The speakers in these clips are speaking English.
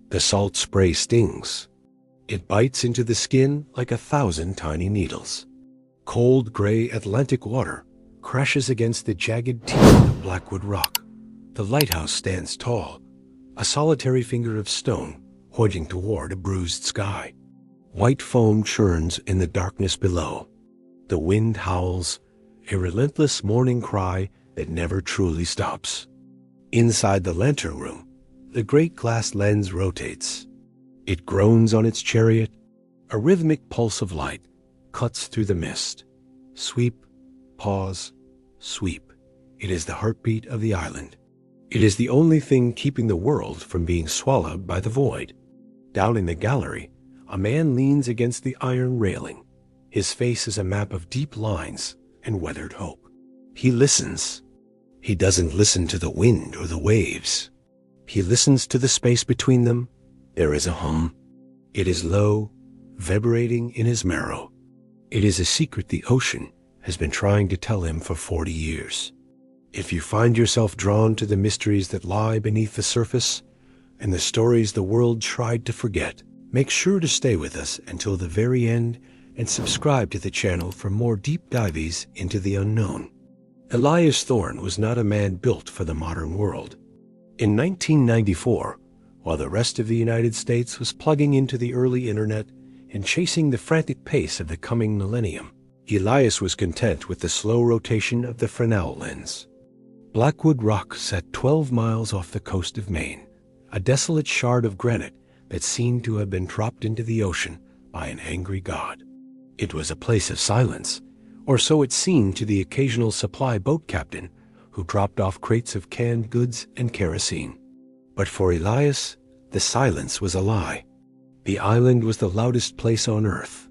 The salt spray stings. It bites into the skin like 1,000 tiny needles. Cold gray Atlantic water crashes against the jagged teeth of Blackwood Rock. The lighthouse stands tall, a solitary finger of stone pointing toward a bruised sky. White foam churns in the darkness below. The wind howls, a relentless morning cry that never truly stops. Inside the lantern room, the great glass lens rotates. It groans on its chariot. A rhythmic pulse of light cuts through the mist. Sweep, pause, sweep. It is the heartbeat of the island. It is the only thing keeping the world from being swallowed by the void. Down in the gallery, a man leans against the iron railing. His face is a map of deep lines and weathered hope. He listens. He doesn't listen to the wind or the waves. He listens to the space between them. There is a hum. It is low, vibrating in his marrow. It is a secret the ocean has been trying to tell him for 40 years. If you find yourself drawn to the mysteries that lie beneath the surface and the stories the world tried to forget, make sure to stay with us until the very end and subscribe to the channel for more deep dives into the unknown. Elias Thorne was not a man built for the modern world. In 1994, while the rest of the United States was plugging into the early internet and chasing the frantic pace of the coming millennium, Elias was content with the slow rotation of the Fresnel lens. Blackwood Rock sat 12 miles off the coast of Maine, a desolate shard of granite that seemed to have been dropped into the ocean by an angry god. It was a place of silence, or so it seemed to the occasional supply boat captain who dropped off crates of canned goods and kerosene. But for Elias, the silence was a lie. The island was the loudest place on earth.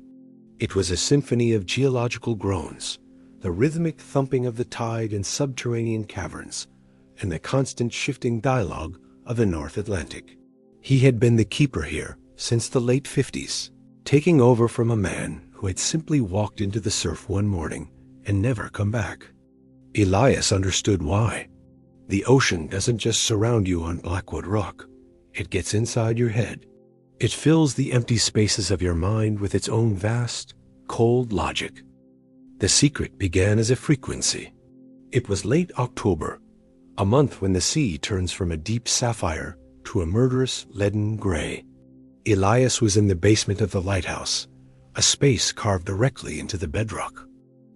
It was a symphony of geological groans, the rhythmic thumping of the tide in subterranean caverns, and the constant shifting dialogue of the North Atlantic. He had been the keeper here since the late 50s, taking over from a man who had simply walked into the surf one morning and never come back. Elias understood why. The ocean doesn't just surround you on Blackwood Rock. It gets inside your head. It fills the empty spaces of your mind with its own vast, cold logic. The secret began as a frequency. It was late October, a month when the sea turns from a deep sapphire to a murderous leaden gray. Elias was in the basement of the lighthouse, a space carved directly into the bedrock.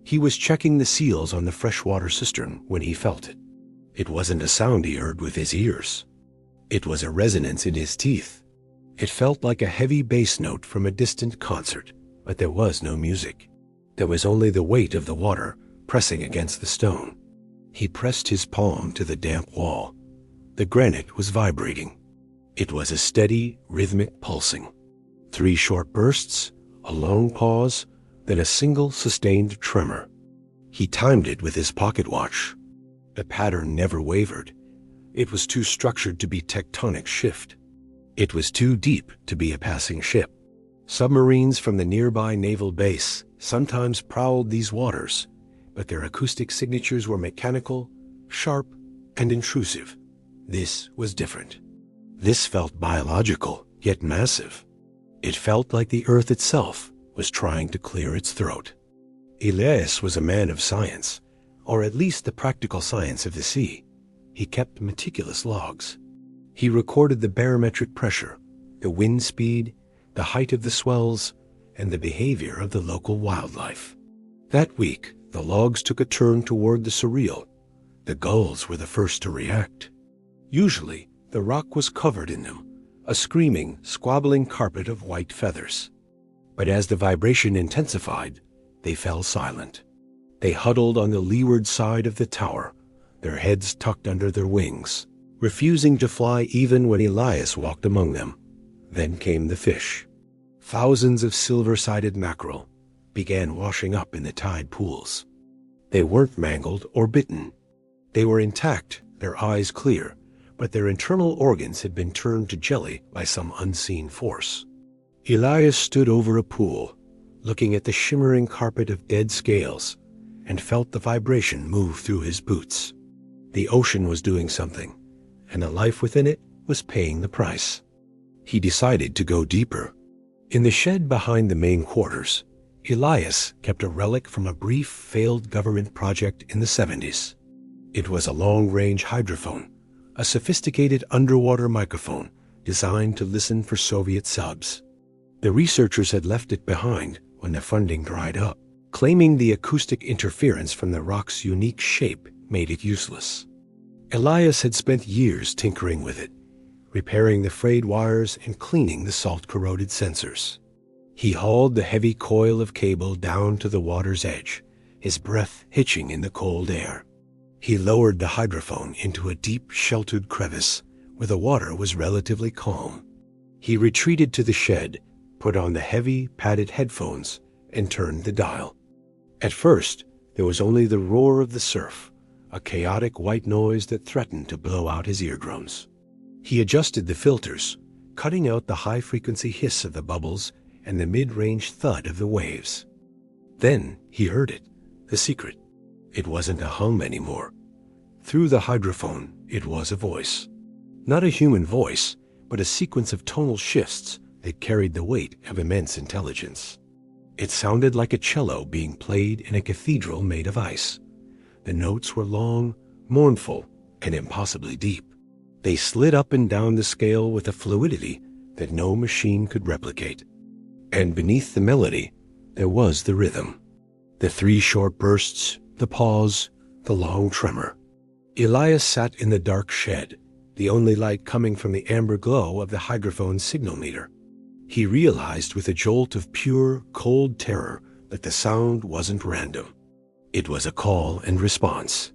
He was checking the seals on the freshwater cistern when he felt it. It wasn't a sound he heard with his ears. It was a resonance in his teeth. It felt like a heavy bass note from a distant concert, but there was no music. There was only the weight of the water pressing against the stone. He pressed his palm to the damp wall. The granite was vibrating. It was a steady, rhythmic pulsing. 3 short bursts, a long pause, then a single sustained tremor. He timed it with his pocket watch. The pattern never wavered. It was too structured to be tectonic shift. It was too deep to be a passing ship. Submarines from the nearby naval base sometimes prowled these waters, but their acoustic signatures were mechanical, sharp, and intrusive. This was different. This felt biological, yet massive. It felt like the earth itself was trying to clear its throat. Elias was a man of science, or at least the practical science of the sea. He kept meticulous logs. He recorded the barometric pressure, the wind speed, the height of the swells, and the behavior of the local wildlife. That week, the logs took a turn toward the surreal. The gulls were the first to react. Usually, the rock was covered in them, a screaming, squabbling carpet of white feathers. But as the vibration intensified, they fell silent. They huddled on the leeward side of the tower, their heads tucked under their wings, refusing to fly even when Elias walked among them. Then came the fish. Thousands of silver-sided mackerel began washing up in the tide pools. They weren't mangled or bitten. They were intact, their eyes clear, but their internal organs had been turned to jelly by some unseen force. Elias stood over a pool, looking at the shimmering carpet of dead scales, and felt the vibration move through his boots. The ocean was doing something, and the life within it was paying the price. He decided to go deeper. In the shed behind the main quarters, Elias kept a relic from a brief failed government project in the 70s. It was a long-range hydrophone, a sophisticated underwater microphone designed to listen for Soviet subs. The researchers had left it behind when the funding dried up, claiming the acoustic interference from the rock's unique shape made it useless. Elias had spent years tinkering with it, repairing the frayed wires and cleaning the salt-corroded sensors. He hauled the heavy coil of cable down to the water's edge, his breath hitching in the cold air. He lowered the hydrophone into a deep, sheltered crevice where the water was relatively calm. He retreated to the shed, put on the heavy, padded headphones, and turned the dial. At first, there was only the roar of the surf, a chaotic white noise that threatened to blow out his eardrums. He adjusted the filters, cutting out the high-frequency hiss of the bubbles and the mid-range thud of the waves. Then he heard it, the secret. It wasn't a hum anymore. Through the hydrophone, it was a voice. Not a human voice, but a sequence of tonal shifts that carried the weight of immense intelligence. It sounded like a cello being played in a cathedral made of ice. The notes were long, mournful, and impossibly deep. They slid up and down the scale with a fluidity that no machine could replicate. And beneath the melody, there was the rhythm. The 3 short bursts, the pause, the long tremor. Elias sat in the dark shed, the only light coming from the amber glow of the hydrophone's signal meter. He realized with a jolt of pure, cold terror that the sound wasn't random. It was a call and response.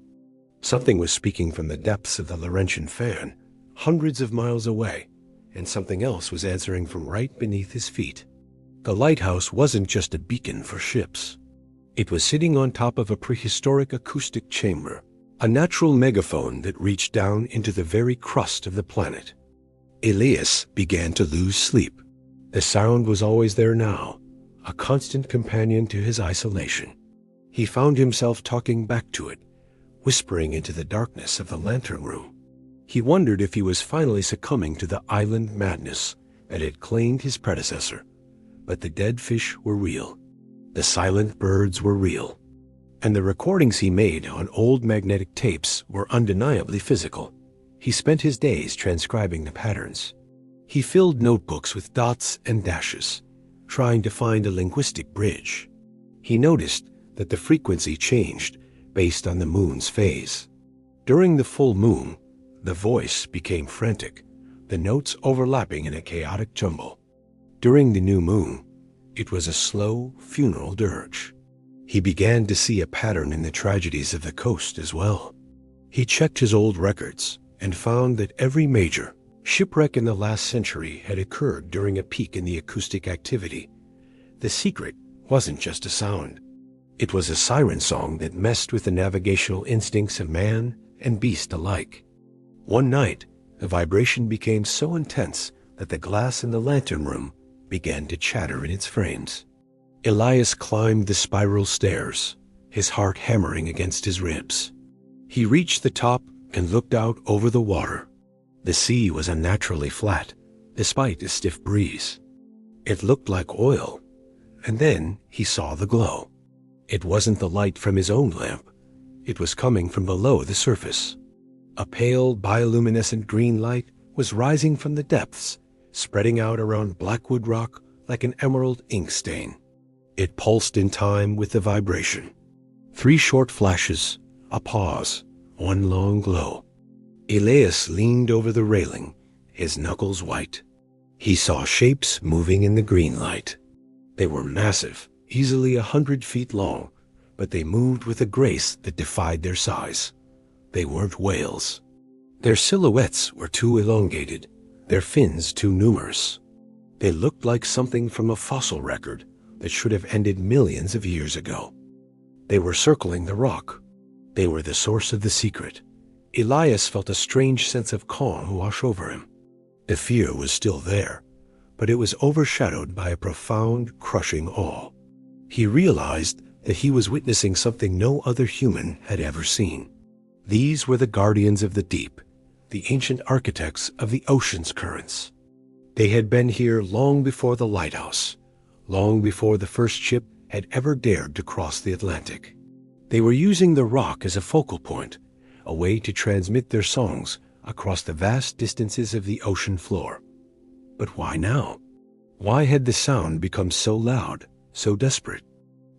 Something was speaking from the depths of the Laurentian fan, hundreds of miles away, and something else was answering from right beneath his feet. The lighthouse wasn't just a beacon for ships. It was sitting on top of a prehistoric acoustic chamber, a natural megaphone that reached down into the very crust of the planet. Elias began to lose sleep. The sound was always there now, a constant companion to his isolation. He found himself talking back to it, whispering into the darkness of the lantern room. He wondered if he was finally succumbing to the island madness that had claimed his predecessor. But the dead fish were real. The silent birds were real. And the recordings he made on old magnetic tapes were undeniably physical. He spent his days transcribing the patterns. He filled notebooks with dots and dashes, trying to find a linguistic bridge. He noticed that the frequency changed based on the moon's phase. During the full moon, the voice became frantic, the notes overlapping in a chaotic jumble. During the new moon, it was a slow, funeral dirge. He began to see a pattern in the tragedies of the coast as well. He checked his old records and found that every major shipwreck in the last century had occurred during a peak in the acoustic activity. The secret wasn't just a sound. It was a siren song that messed with the navigational instincts of man and beast alike. One night, the vibration became so intense that the glass in the lantern room began to chatter in its frames. Elias climbed the spiral stairs, his heart hammering against his ribs. He reached the top and looked out over the water. The sea was unnaturally flat, despite a stiff breeze. It looked like oil, and then he saw the glow. It wasn't the light from his own lamp. It was coming from below the surface. A pale bioluminescent green light was rising from the depths, spreading out around Blackwood Rock like an emerald ink stain. It pulsed in time with the vibration. 3 short flashes, a pause, one long glow. Elias leaned over the railing, his knuckles white. He saw shapes moving in the green light. They were massive, easily 100 feet long, but they moved with a grace that defied their size. They weren't whales. Their silhouettes were too elongated, their fins too numerous. They looked like something from a fossil record that should have ended millions of years ago. They were circling the rock. They were the source of the secret. Elias felt a strange sense of calm wash over him. The fear was still there, but it was overshadowed by a profound, crushing awe. He realized that he was witnessing something no other human had ever seen. These were the guardians of the deep, the ancient architects of the ocean's currents. They had been here long before the lighthouse, long before the first ship had ever dared to cross the Atlantic. They were using the rock as a focal point, a way to transmit their songs across the vast distances of the ocean floor. But why now? Why had the sound become so loud, so desperate?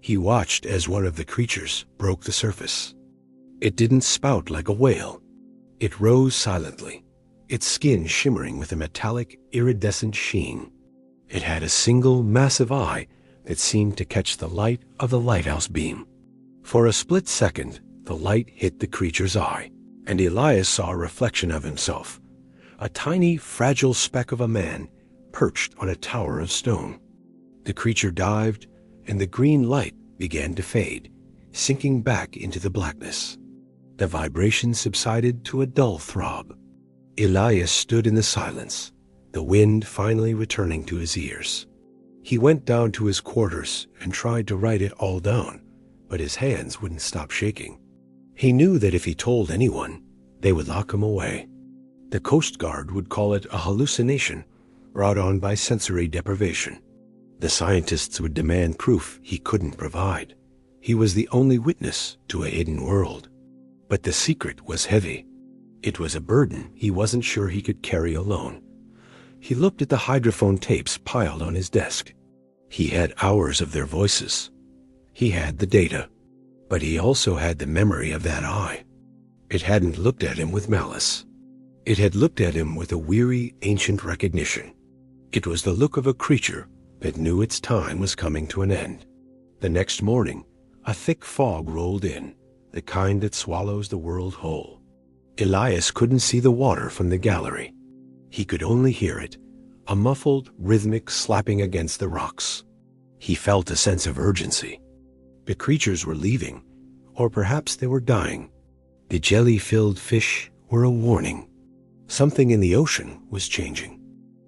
He watched as one of the creatures broke the surface. It didn't spout like a whale. It rose silently, its skin shimmering with a metallic, iridescent sheen. It had a single, massive eye that seemed to catch the light of the lighthouse beam. For a split second, the light hit the creature's eye, and Elias saw a reflection of himself, a tiny, fragile speck of a man perched on a tower of stone. The creature dived, and the green light began to fade, sinking back into the blackness. The vibration subsided to a dull throb. Elias stood in the silence, the wind finally returning to his ears. He went down to his quarters and tried to write it all down, but his hands wouldn't stop shaking. He knew that if he told anyone, they would lock him away. The Coast Guard would call it a hallucination brought on by sensory deprivation. The scientists would demand proof he couldn't provide. He was the only witness to a hidden world. But the secret was heavy. It was a burden he wasn't sure he could carry alone. He looked at the hydrophone tapes piled on his desk. He had hours of their voices. He had the data, but he also had the memory of that eye. It hadn't looked at him with malice. It had looked at him with a weary, ancient recognition. It was the look of a creature that knew its time was coming to an end. The next morning, a thick fog rolled in, the kind that swallows the world whole. Elias couldn't see the water from the gallery. He could only hear it, a muffled, rhythmic slapping against the rocks. He felt a sense of urgency. The creatures were leaving, or perhaps they were dying. The jelly-filled fish were a warning. Something in the ocean was changing.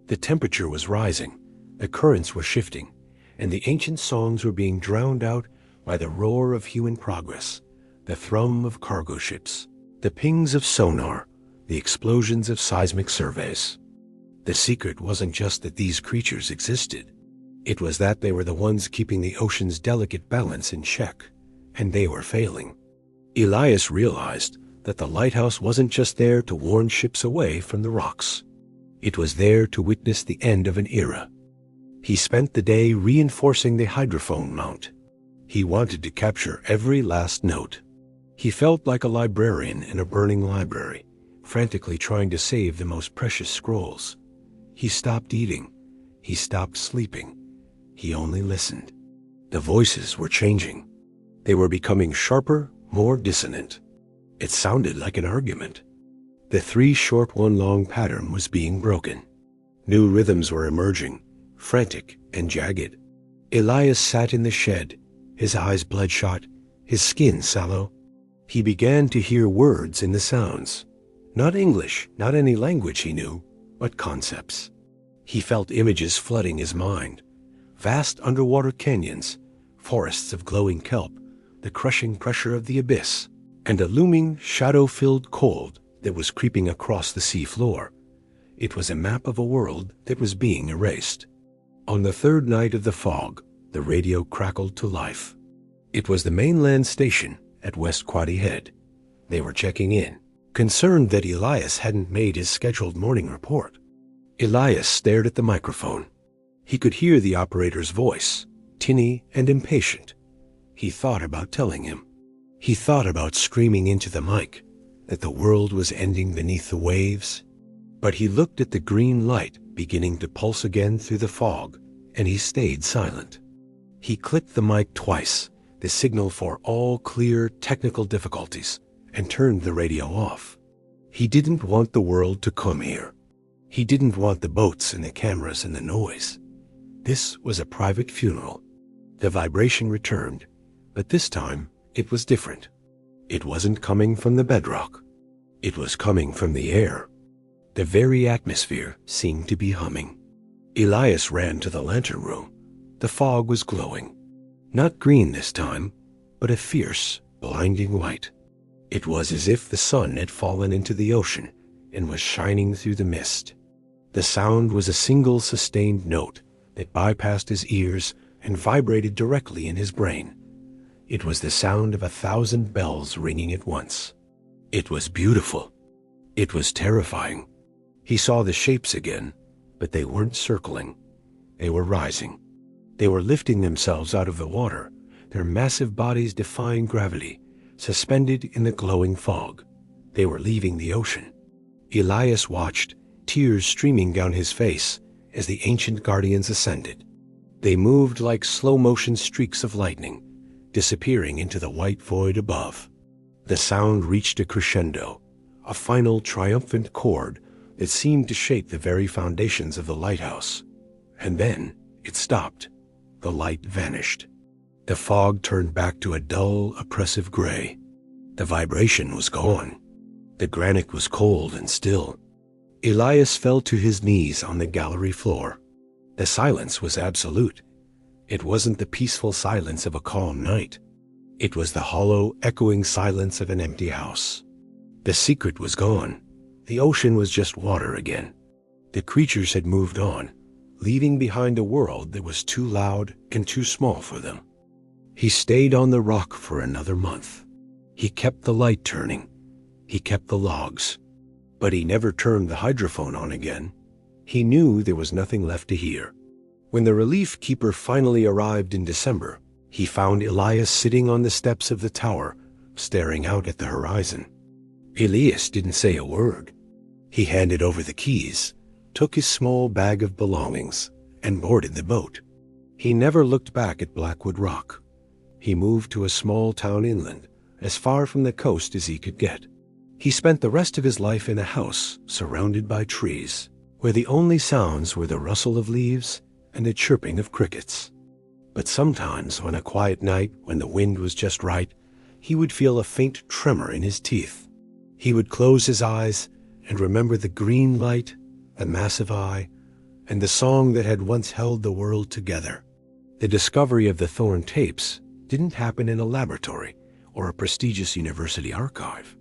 The temperature was rising, the currents were shifting, and the ancient songs were being drowned out by the roar of human progress, the thrum of cargo ships, the pings of sonar, the explosions of seismic surveys. The secret wasn't just that these creatures existed. It was that they were the ones keeping the ocean's delicate balance in check, and they were failing. Elias realized that the lighthouse wasn't just there to warn ships away from the rocks. It was there to witness the end of an era. He spent the day reinforcing the hydrophone mount. He wanted to capture every last note. He felt like a librarian in a burning library, frantically trying to save the most precious scrolls. He stopped eating. He stopped sleeping. He only listened. The voices were changing. They were becoming sharper, more dissonant. It sounded like an argument. The 3 short 1 long pattern was being broken. New rhythms were emerging, frantic and jagged. Elias sat in the shed, his eyes bloodshot, his skin sallow. He began to hear words in the sounds. Not English, not any language he knew, but concepts. He felt images flooding his mind. Vast underwater canyons, forests of glowing kelp, the crushing pressure of the abyss, and a looming, shadow-filled cold that was creeping across the sea floor. It was a map of a world that was being erased. On the 3rd night of the fog, the radio crackled to life. It was the mainland station at West Quoddy Head. They were checking in, concerned that Elias hadn't made his scheduled morning report. Elias stared at the microphone. He could hear the operator's voice, tinny and impatient. He thought about telling him. He thought about screaming into the mic that the world was ending beneath the waves. But he looked at the green light beginning to pulse again through the fog, and he stayed silent. He clicked the mic twice, the signal for all clear technical difficulties, and turned the radio off. He didn't want the world to come here. He didn't want the boats and the cameras and the noise. This was a private funeral. The vibration returned, but this time it was different. It wasn't coming from the bedrock. It was coming from the air. The very atmosphere seemed to be humming. Elias ran to the lantern room. The fog was glowing. Not green this time, but a fierce, blinding white. It was as if the sun had fallen into the ocean and was shining through the mist. The sound was a single sustained note that bypassed his ears and vibrated directly in his brain. It was the sound of 1,000 bells ringing at once. It was beautiful. It was terrifying. He saw the shapes again, but they weren't circling. They were rising. They were lifting themselves out of the water, their massive bodies defying gravity, suspended in the glowing fog. They were leaving the ocean. Elias watched, tears streaming down his face, as the ancient guardians ascended. They moved like slow-motion streaks of lightning, disappearing into the white void above. The sound reached a crescendo, a final triumphant chord that seemed to shake the very foundations of the lighthouse. And then it stopped. The light vanished. The fog turned back to a dull, oppressive gray. The vibration was gone. The granite was cold and still. Elias fell to his knees on the gallery floor. The silence was absolute. It wasn't the peaceful silence of a calm night. It was the hollow, echoing silence of an empty house. The secret was gone. The ocean was just water again. The creatures had moved on, leaving behind a world that was too loud and too small for them. He stayed on the rock for another month. He kept the light turning. He kept the logs. But he never turned the hydrophone on again. He knew there was nothing left to hear. When the relief keeper finally arrived in December, he found Elias sitting on the steps of the tower, staring out at the horizon. Elias didn't say a word. He handed over the keys, took his small bag of belongings, and boarded the boat. He never looked back at Blackwood Rock. He moved to a small town inland, as far from the coast as he could get. He spent the rest of his life in a house surrounded by trees, where the only sounds were the rustle of leaves and the chirping of crickets. But sometimes, on a quiet night when the wind was just right, he would feel a faint tremor in his teeth. He would close his eyes and remember the green light, the massive eye, and the song that had once held the world together. The discovery of the Thorne tapes didn't happen in a laboratory or a prestigious university archive.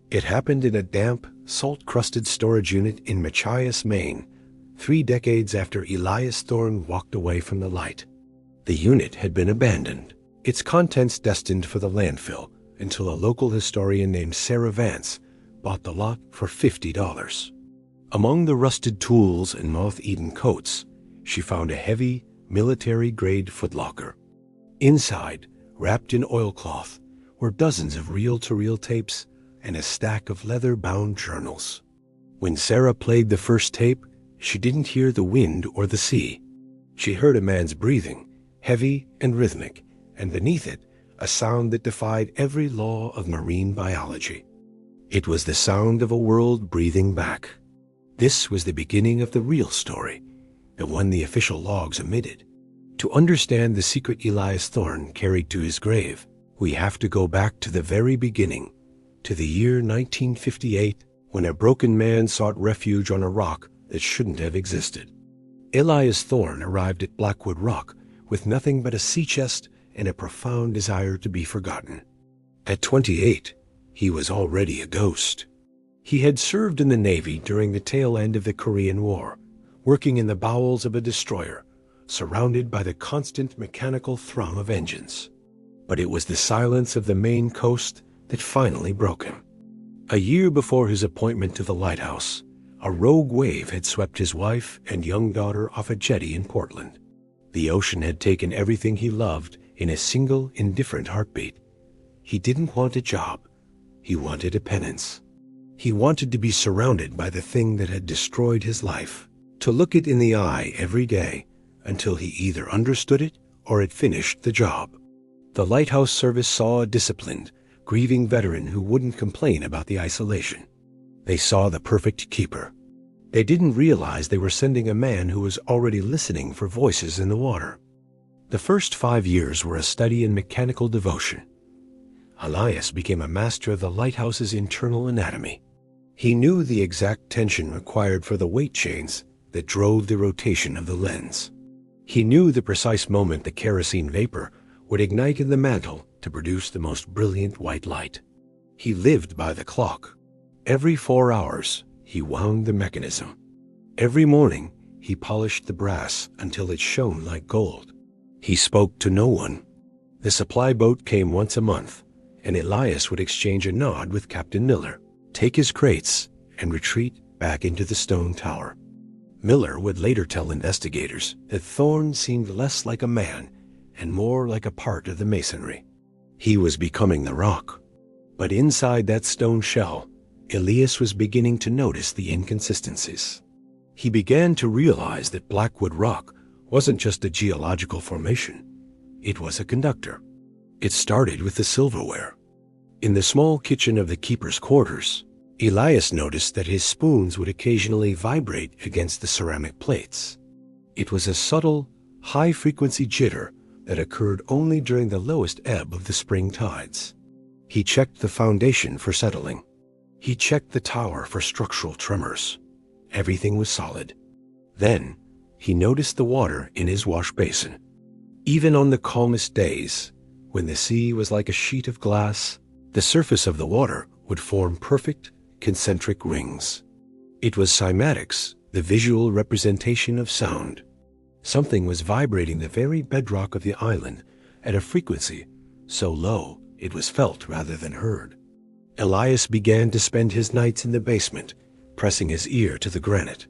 It happened in a damp, salt-crusted storage unit in Machias, Maine, 3 decades after Elias Thorne walked away from the light. The unit had been abandoned, its contents destined for the landfill, until a local historian named Sarah Vance bought the lot for $50. Among the rusted tools and moth-eaten coats, she found a heavy, military-grade footlocker. Inside, wrapped in oilcloth, were dozens of reel-to-reel tapes and a stack of leather-bound journals. When Sarah played the first tape, she didn't hear the wind or the sea. She heard a man's breathing, heavy and rhythmic, and beneath it, a sound that defied every law of marine biology. It was the sound of a world breathing back. This was the beginning of the real story, the one the official logs omitted. To understand the secret Elias Thorne carried to his grave, we have to go back to the very beginning, to the year 1958, when a broken man sought refuge on a rock that shouldn't have existed. Elias Thorne arrived at Blackwood Rock with nothing but a sea chest and a profound desire to be forgotten. At 28, he was already a ghost. He had served in the Navy during the tail end of the Korean War, working in the bowels of a destroyer, surrounded by the constant mechanical thrum of engines. But it was the silence of the Maine coast that finally broke him. A year before his appointment to the Lighthouse, a rogue wave had swept his wife and young daughter off a jetty in Portland. The ocean had taken everything he loved in a single, indifferent heartbeat. He didn't want a job. He wanted a penance. He wanted to be surrounded by the thing that had destroyed his life, to look it in the eye every day until he either understood it or it finished the job. The Lighthouse service saw a disciplined, grieving veteran who wouldn't complain about the isolation. They saw the perfect keeper. They didn't realize they were sending a man who was already listening for voices in the water. The first 5 years were a study in mechanical devotion. Elias became a master of the lighthouse's internal anatomy. He knew the exact tension required for the weight chains that drove the rotation of the lens. He knew the precise moment the kerosene vapor would ignite in the mantle to produce the most brilliant white light. He lived by the clock. Every 4 hours, he wound the mechanism. Every morning, he polished the brass until it shone like gold. He spoke to no one. The supply boat came once a month, and Elias would exchange a nod with Captain Miller, take his crates, and retreat back into the stone tower. Miller would later tell investigators that Thorne seemed less like a man and more like a part of the masonry. He was becoming the rock. But inside that stone shell, Elias was beginning to notice the inconsistencies. He began to realize that Blackwood Rock wasn't just a geological formation. It was a conductor. It started with the silverware. In the small kitchen of the keeper's quarters, Elias noticed that his spoons would occasionally vibrate against the ceramic plates. It was a subtle, high-frequency jitter that occurred only during the lowest ebb of the spring tides. He checked the foundation for settling. He checked the tower for structural tremors. Everything was solid. Then, he noticed the water in his wash basin. Even on the calmest days, when the sea was like a sheet of glass, the surface of the water would form perfect, concentric rings. It was cymatics, the visual representation of sound. Something was vibrating the very bedrock of the island at a frequency so low it was felt rather than heard. Elias began to spend his nights in the basement, pressing his ear to the granite.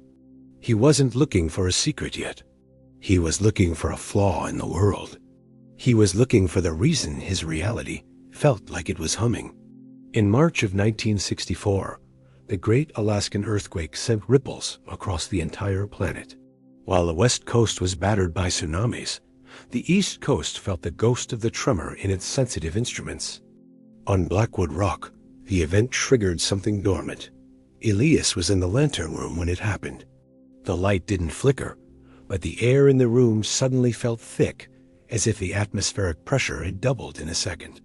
He wasn't looking for a secret yet. He was looking for a flaw in the world. He was looking for the reason his reality felt like it was humming. In March of 1964, the Great Alaskan Earthquake sent ripples across the entire planet. While the West Coast was battered by tsunamis, the East Coast felt the ghost of the tremor in its sensitive instruments. On Blackwood Rock, the event triggered something dormant. Elias was in the lantern room when it happened. The light didn't flicker, but the air in the room suddenly felt thick, as if the atmospheric pressure had doubled in a second.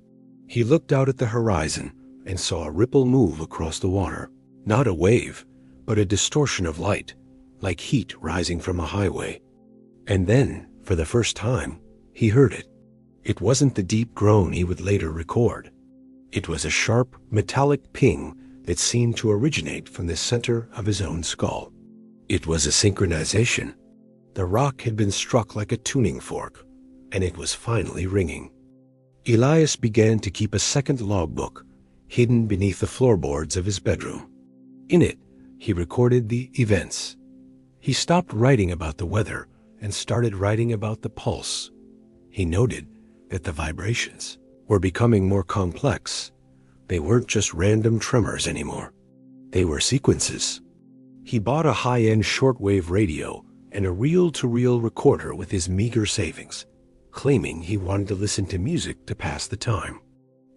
He looked out at the horizon and saw a ripple move across the water. Not a wave, but a distortion of light, like heat rising from a highway. And then, for the first time, he heard it. It wasn't the deep groan he would later record. It was a sharp, metallic ping that seemed to originate from the center of his own skull. It was a synchronization. The rock had been struck like a tuning fork, and it was finally ringing. Elias began to keep a second logbook, hidden beneath the floorboards of his bedroom. In it, he recorded the events. He stopped writing about the weather and started writing about the pulse. He noted that the vibrations were becoming more complex. They weren't just random tremors anymore. They were sequences. He bought a high-end shortwave radio and a reel-to-reel recorder with his meager savings, claiming he wanted to listen to music to pass the time.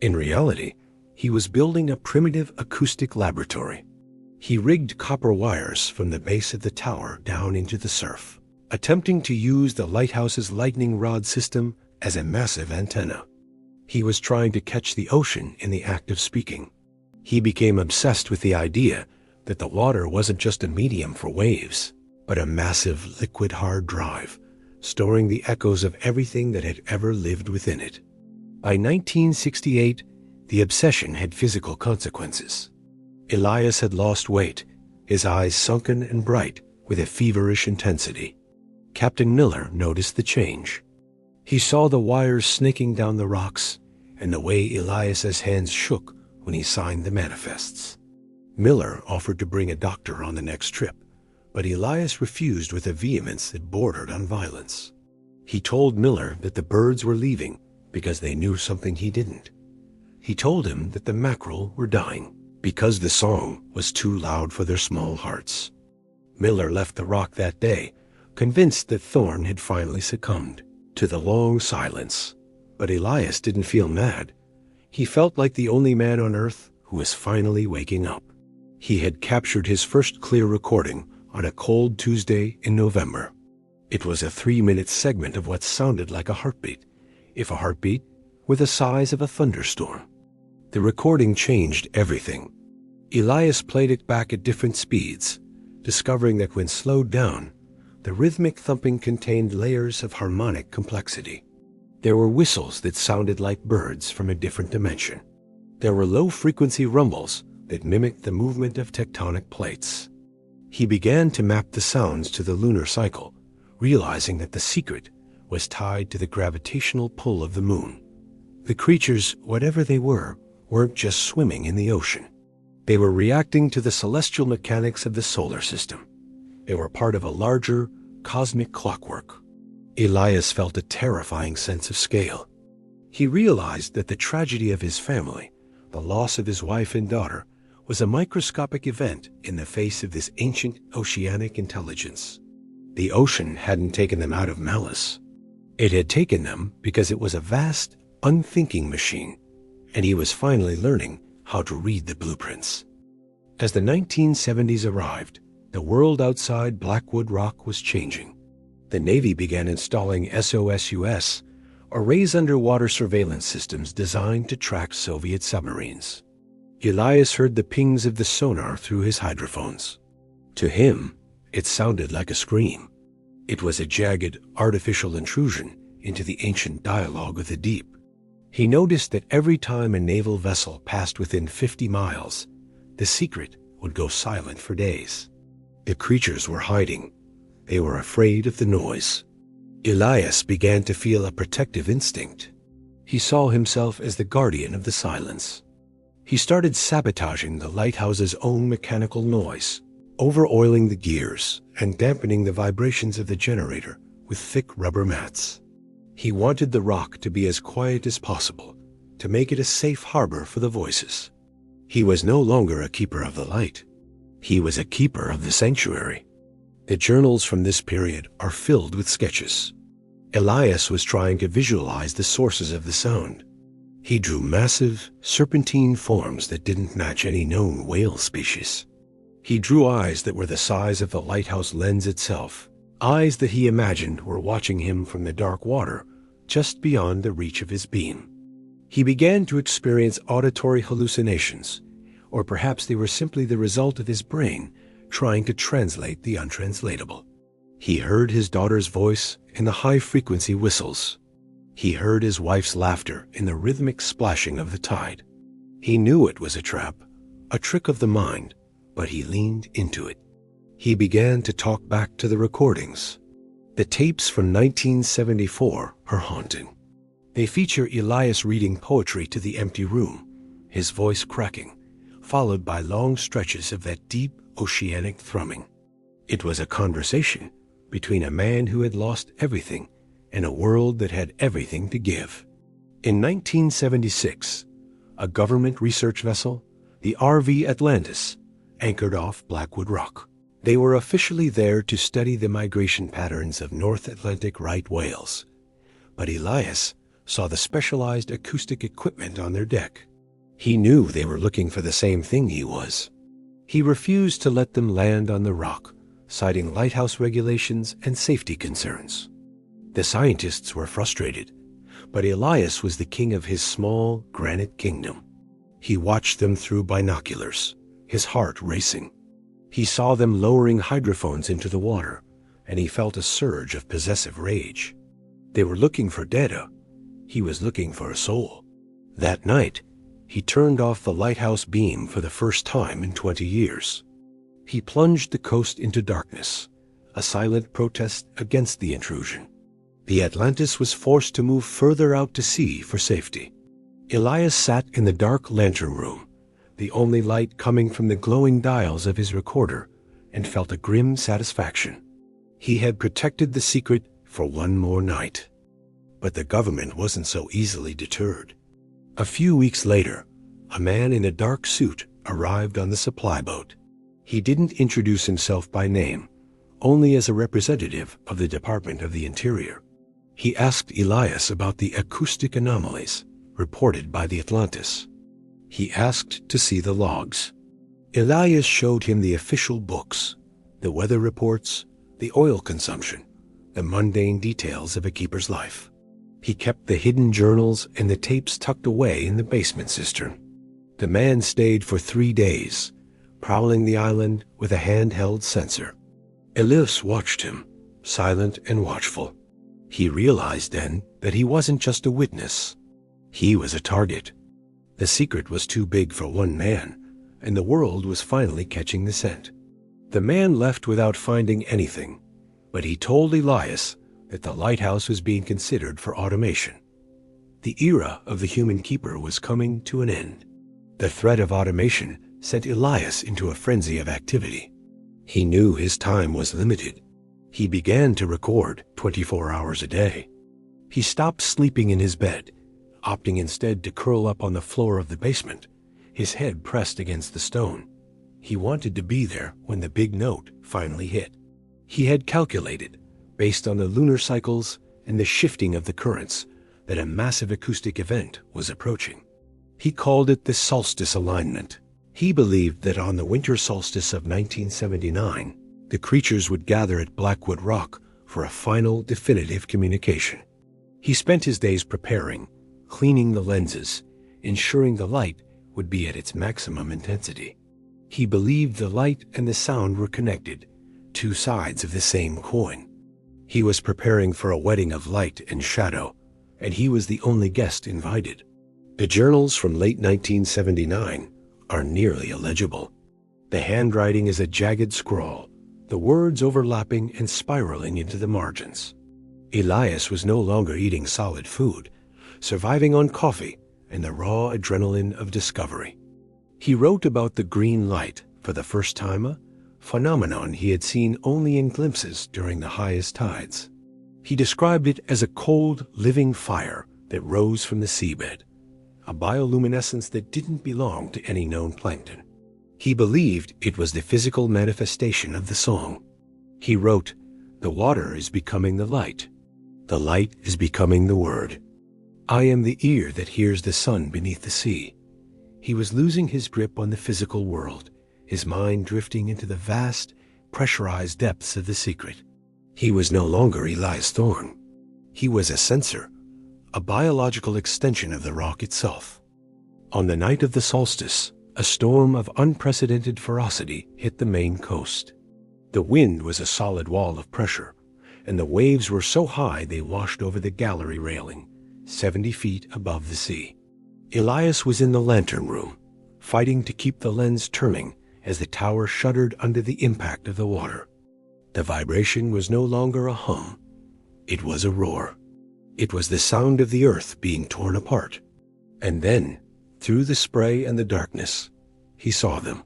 In reality, he was building a primitive acoustic laboratory. He rigged copper wires from the base of the tower down into the surf, attempting to use the lighthouse's lightning rod system as a massive antenna. He was trying to catch the ocean in the act of speaking. He became obsessed with the idea that the water wasn't just a medium for waves, but a massive liquid hard drive, storing the echoes of everything that had ever lived within it. By 1968, the obsession had physical consequences. Elias had lost weight, his eyes sunken and bright with a feverish intensity. Captain Miller noticed the change. He saw the wires snaking down the rocks and the way Elias's hands shook when he signed the manifests. Miller offered to bring a doctor on the next trip, but Elias refused with a vehemence that bordered on violence. He told Miller that the birds were leaving because they knew something he didn't. He told him that the mackerel were dying because the song was too loud for their small hearts. Miller left the rock that day, convinced that Thorne had finally succumbed to the long silence. But Elias didn't feel mad. He felt like the only man on Earth who was finally waking up. He had captured his first clear recording on a cold Tuesday in November. It was a 3-minute segment of what sounded like a heartbeat, if a heartbeat were the size of a thunderstorm. The recording changed everything. Elias played it back at different speeds, discovering that when slowed down, the rhythmic thumping contained layers of harmonic complexity. There were whistles that sounded like birds from a different dimension. There were low-frequency rumbles that mimicked the movement of tectonic plates. He began to map the sounds to the lunar cycle, realizing that the secret was tied to the gravitational pull of the moon. The creatures, whatever they were, weren't just swimming in the ocean. They were reacting to the celestial mechanics of the solar system. They were part of a larger, cosmic clockwork. Elias felt a terrifying sense of scale. He realized that the tragedy of his family, the loss of his wife and daughter, was a microscopic event in the face of this ancient oceanic intelligence. The ocean hadn't taken them out of malice. It had taken them because it was a vast, unthinking machine, and he was finally learning how to read the blueprints. As the 1970s arrived, the world outside Blackwood Rock was changing. The Navy began installing SOSUS, or raise underwater surveillance systems designed to track Soviet submarines. Elias heard the pings of the sonar through his hydrophones. To him, it sounded like a scream. It was a jagged, artificial intrusion into the ancient dialogue of the deep. He noticed that every time a naval vessel passed within 50 miles, the secret would go silent for days. The creatures were hiding. They were afraid of the noise. Elias began to feel a protective instinct. He saw himself as the guardian of the silence. He started sabotaging the lighthouse's own mechanical noise, over-oiling the gears and dampening the vibrations of the generator with thick rubber mats. He wanted the rock to be as quiet as possible, to make it a safe harbor for the voices. He was no longer a keeper of the light. He was a keeper of the sanctuary. The journals from this period are filled with sketches. Elias was trying to visualize the sources of the sound. He drew massive, serpentine forms that didn't match any known whale species. He drew eyes that were the size of the lighthouse lens itself, eyes that he imagined were watching him from the dark water just beyond the reach of his beam. He began to experience auditory hallucinations, or perhaps they were simply the result of his brain trying to translate the untranslatable. He heard his daughter's voice in the high-frequency whistles. He heard his wife's laughter in the rhythmic splashing of the tide. He knew it was a trap, a trick of the mind, but he leaned into it. He began to talk back to the recordings. The tapes from 1974 are haunting. They feature Elias reading poetry to the empty room, his voice cracking, followed by long stretches of that deep oceanic thrumming. It was a conversation between a man who had lost everything and a world that had everything to give. In 1976, a government research vessel, the RV Atlantis, anchored off Blackwood Rock. They were officially there to study the migration patterns of North Atlantic right whales. But Elias saw the specialized acoustic equipment on their deck. He knew they were looking for the same thing he was. He refused to let them land on the rock, citing lighthouse regulations and safety concerns. The scientists were frustrated, but Elias was the king of his small granite kingdom. He watched them through binoculars, his heart racing. He saw them lowering hydrophones into the water, and he felt a surge of possessive rage. They were looking for data. He was looking for a soul. That night, he turned off the lighthouse beam for the first time in 20 years. He plunged the coast into darkness, a silent protest against the intrusion. The Atlantis was forced to move further out to sea for safety. Elias sat in the dark lantern room, the only light coming from the glowing dials of his recorder, and felt a grim satisfaction. He had protected the secret for one more night. But the government wasn't so easily deterred. A few weeks later, a man in a dark suit arrived on the supply boat. He didn't introduce himself by name, only as a representative of the Department of the Interior. He asked Elias about the acoustic anomalies reported by the Atlantis. He asked to see the logs. Elias showed him the official books, the weather reports, the oil consumption, the mundane details of a keeper's life. He kept the hidden journals and the tapes tucked away in the basement cistern. The man stayed for 3 days, prowling the island with a handheld sensor. Elias watched him, silent and watchful. He realized then that he wasn't just a witness. He was a target. The secret was too big for one man, and the world was finally catching the scent. The man left without finding anything, but he told Elias that the lighthouse was being considered for automation. The era of the human keeper was coming to an end. The threat of automation sent Elias into a frenzy of activity. He knew his time was limited. He began to record 24 hours a day. He stopped sleeping in his bed, opting instead to curl up on the floor of the basement, his head pressed against the stone. He wanted to be there when the big note finally hit. He had calculated, based on the lunar cycles and the shifting of the currents, that a massive acoustic event was approaching. He called it the solstice alignment. He believed that on the winter solstice of 1979, the creatures would gather at Blackwood Rock for a final definitive communication. He spent his days preparing, cleaning the lenses, ensuring the light would be at its maximum intensity. He believed the light and the sound were connected, two sides of the same coin. He was preparing for a wedding of light and shadow, and he was the only guest invited. The journals from late 1979 are nearly illegible. The handwriting is a jagged scrawl, the words overlapping and spiraling into the margins. Elias was no longer eating solid food, surviving on coffee and the raw adrenaline of discovery. He wrote about the green light for the first time, a phenomenon he had seen only in glimpses during the highest tides. He described it as a cold, living fire that rose from the seabed, a bioluminescence that didn't belong to any known plankton. He believed it was the physical manifestation of the song. He wrote, "The water is becoming the light is becoming the word. I am the ear that hears the sun beneath the sea." He was losing his grip on the physical world, his mind drifting into the vast, pressurized depths of the secret. He was no longer Elias Thorne. He was a sensor, a biological extension of the rock itself. On the night of the solstice, a storm of unprecedented ferocity hit the Maine coast. The wind was a solid wall of pressure, and the waves were so high they washed over the gallery railing, 70 feet above the sea. Elias was in the lantern room, fighting to keep the lens turning as the tower shuddered under the impact of the water. The vibration was no longer a hum. It was a roar. It was the sound of the earth being torn apart. And then, through the spray and the darkness, he saw them,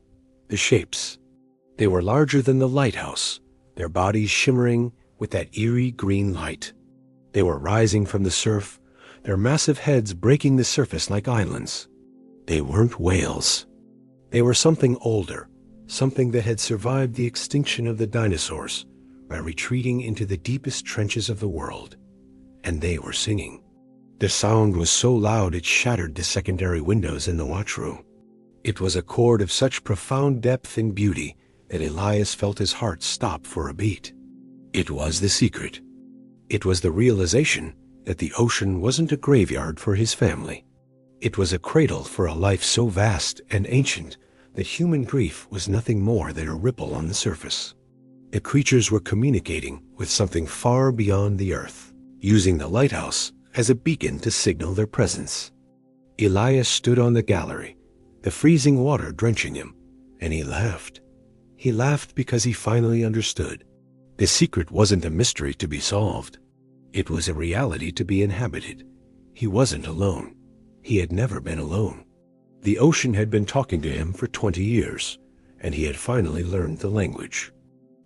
the shapes. They were larger than the lighthouse, their bodies shimmering with that eerie green light. They were rising from the surf, their massive heads breaking the surface like islands. They weren't whales. They were something older, something that had survived the extinction of the dinosaurs by retreating into the deepest trenches of the world. And they were singing. The sound was so loud it shattered the secondary windows in the watchroom. It was a chord of such profound depth and beauty that Elias felt his heart stop for a beat. It was the secret. It was the realization that the ocean wasn't a graveyard for his family. It was a cradle for a life so vast and ancient that human grief was nothing more than a ripple on the surface. The creatures were communicating with something far beyond the earth, using the lighthouse as a beacon to signal their presence. Elias stood on the gallery, the freezing water drenching him, and he laughed. He laughed because he finally understood. The secret wasn't a mystery to be solved. It was a reality to be inhabited. He wasn't alone. He had never been alone. The ocean had been talking to him for 20 years, and he had finally learned the language.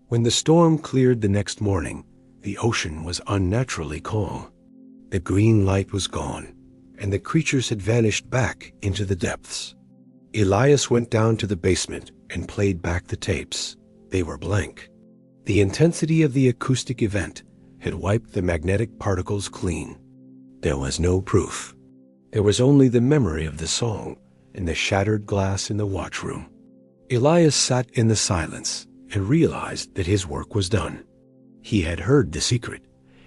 When the storm cleared the next morning, the ocean was unnaturally calm. The green light was gone, and the creatures had vanished back into the depths. Elias went down to the basement and played back the tapes. They were blank. The intensity of the acoustic event had wiped the magnetic particles clean. There was no proof. There was only the memory of the song and the shattered glass in the watchroom. Elias sat in the silence and realized that his work was done. He had heard the secret,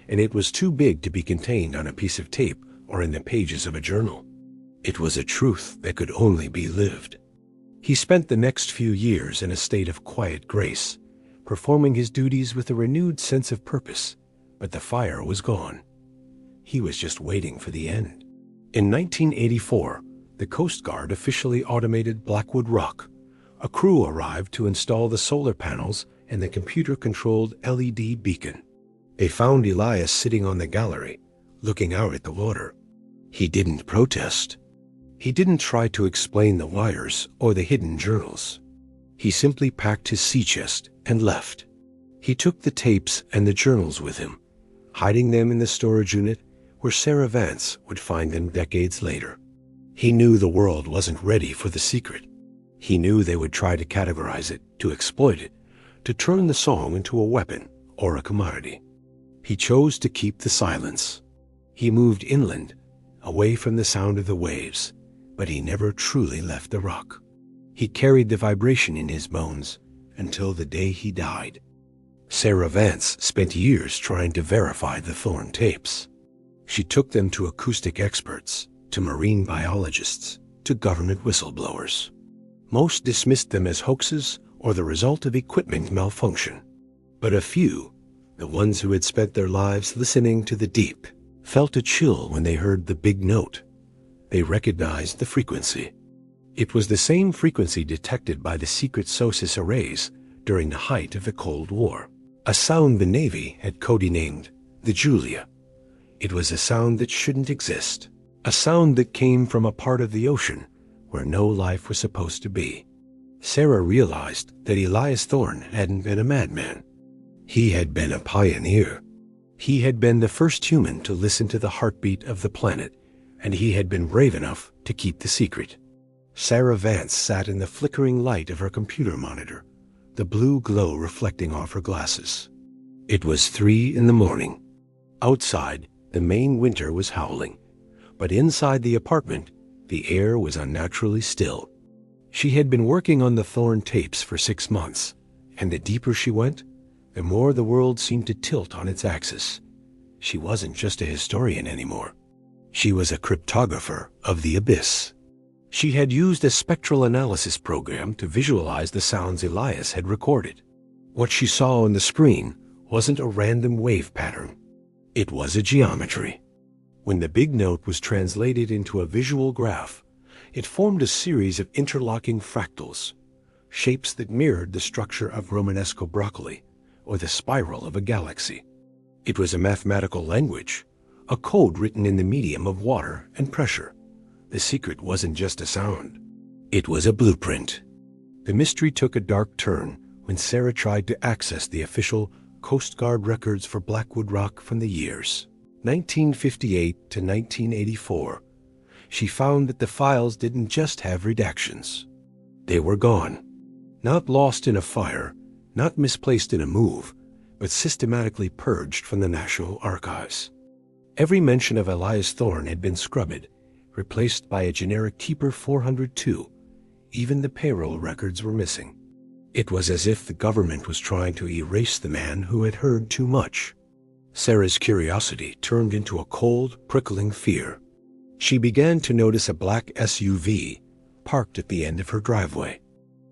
and it was too big to be contained on a piece of tape or in the pages of a journal. It was a truth that could only be lived. He spent the next few years in a state of quiet grace, performing his duties with a renewed sense of purpose, but the fire was gone. He was just waiting for the end. In 1984, the Coast Guard officially automated Blackwood Rock, A crew arrived to install the solar panels and the computer-controlled LED beacon. They found Elias sitting on the gallery, looking out at the water. He didn't protest. He didn't try to explain the wires or the hidden journals. He simply packed his sea chest and left. He took the tapes and the journals with him, hiding them in the storage unit where Sarah Vance would find them decades later. He knew the world wasn't ready for the secret. He knew they would try to categorize it, to exploit it, to turn the song into a weapon or a commodity. He chose to keep the silence. He moved inland, away from the sound of the waves, but he never truly left the rock. He carried the vibration in his bones until the day he died. Sarah Vance spent years trying to verify the Thorne tapes. She took them to acoustic experts, to marine biologists, to government whistleblowers. Most dismissed them as hoaxes or the result of equipment malfunction. But a few, the ones who had spent their lives listening to the deep, felt a chill when they heard the big note. They recognized the frequency. It was the same frequency detected by the secret SOSUS arrays during the height of the Cold War, a sound the Navy had codenamed the Julia. It was a sound that shouldn't exist, a sound that came from a part of the ocean where no life was supposed to be. Sarah realized that Elias Thorne hadn't been a madman. He had been a pioneer. He had been the first human to listen to the heartbeat of the planet, and he had been brave enough to keep the secret. Sarah Vance sat in the flickering light of her computer monitor, the blue glow reflecting off her glasses. It was 3 a.m. Outside, the Maine winter was howling, but inside the apartment, the air was unnaturally still. She had been working on the Thorne tapes for 6 months, and the deeper she went, the more the world seemed to tilt on its axis. She wasn't just a historian anymore. She was a cryptographer of the abyss. She had used a spectral analysis program to visualize the sounds Elias had recorded. What she saw on the screen wasn't a random wave pattern. It was a geometry. When the big note was translated into a visual graph, it formed a series of interlocking fractals, shapes that mirrored the structure of Romanesco broccoli or the spiral of a galaxy. It was a mathematical language, a code written in the medium of water and pressure. The secret wasn't just a sound. It was a blueprint. The mystery took a dark turn when Sarah tried to access the official Coast Guard records for Blackwood Rock from the years 1958 to 1984. She found that the files didn't just have redactions. They were gone. Not lost in a fire, not misplaced in a move, but systematically purged from the National Archives. Every mention of Elias Thorne had been scrubbed, replaced by a generic Keeper 402. Even the payroll records were missing. It was as if the government was trying to erase the man who had heard too much. Sarah's curiosity turned into a cold, prickling fear. She began to notice a black SUV parked at the end of her driveway.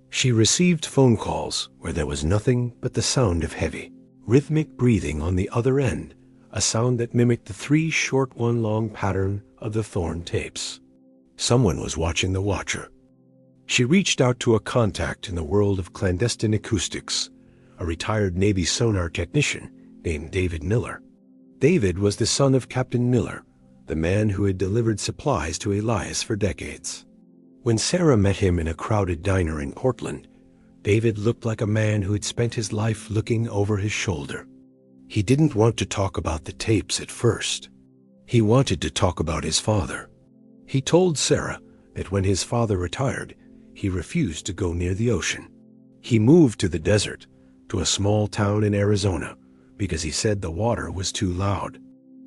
She received phone calls where there was nothing but the sound of heavy, rhythmic breathing on the other end, a sound that mimicked the 3 short, 1 long pattern of the Thorne tapes. Someone was watching the watcher. She reached out to a contact in the world of clandestine acoustics, a retired Navy sonar technician named David Miller. David was the son of Captain Miller, the man who had delivered supplies to Elias for decades. When Sarah met him in a crowded diner in Portland, David looked like a man who had spent his life looking over his shoulder. He didn't want to talk about the tapes at first. He wanted to talk about his father. He told Sarah that when his father retired, he refused to go near the ocean. He moved to the desert, to a small town in Arizona, because he said the water was too loud.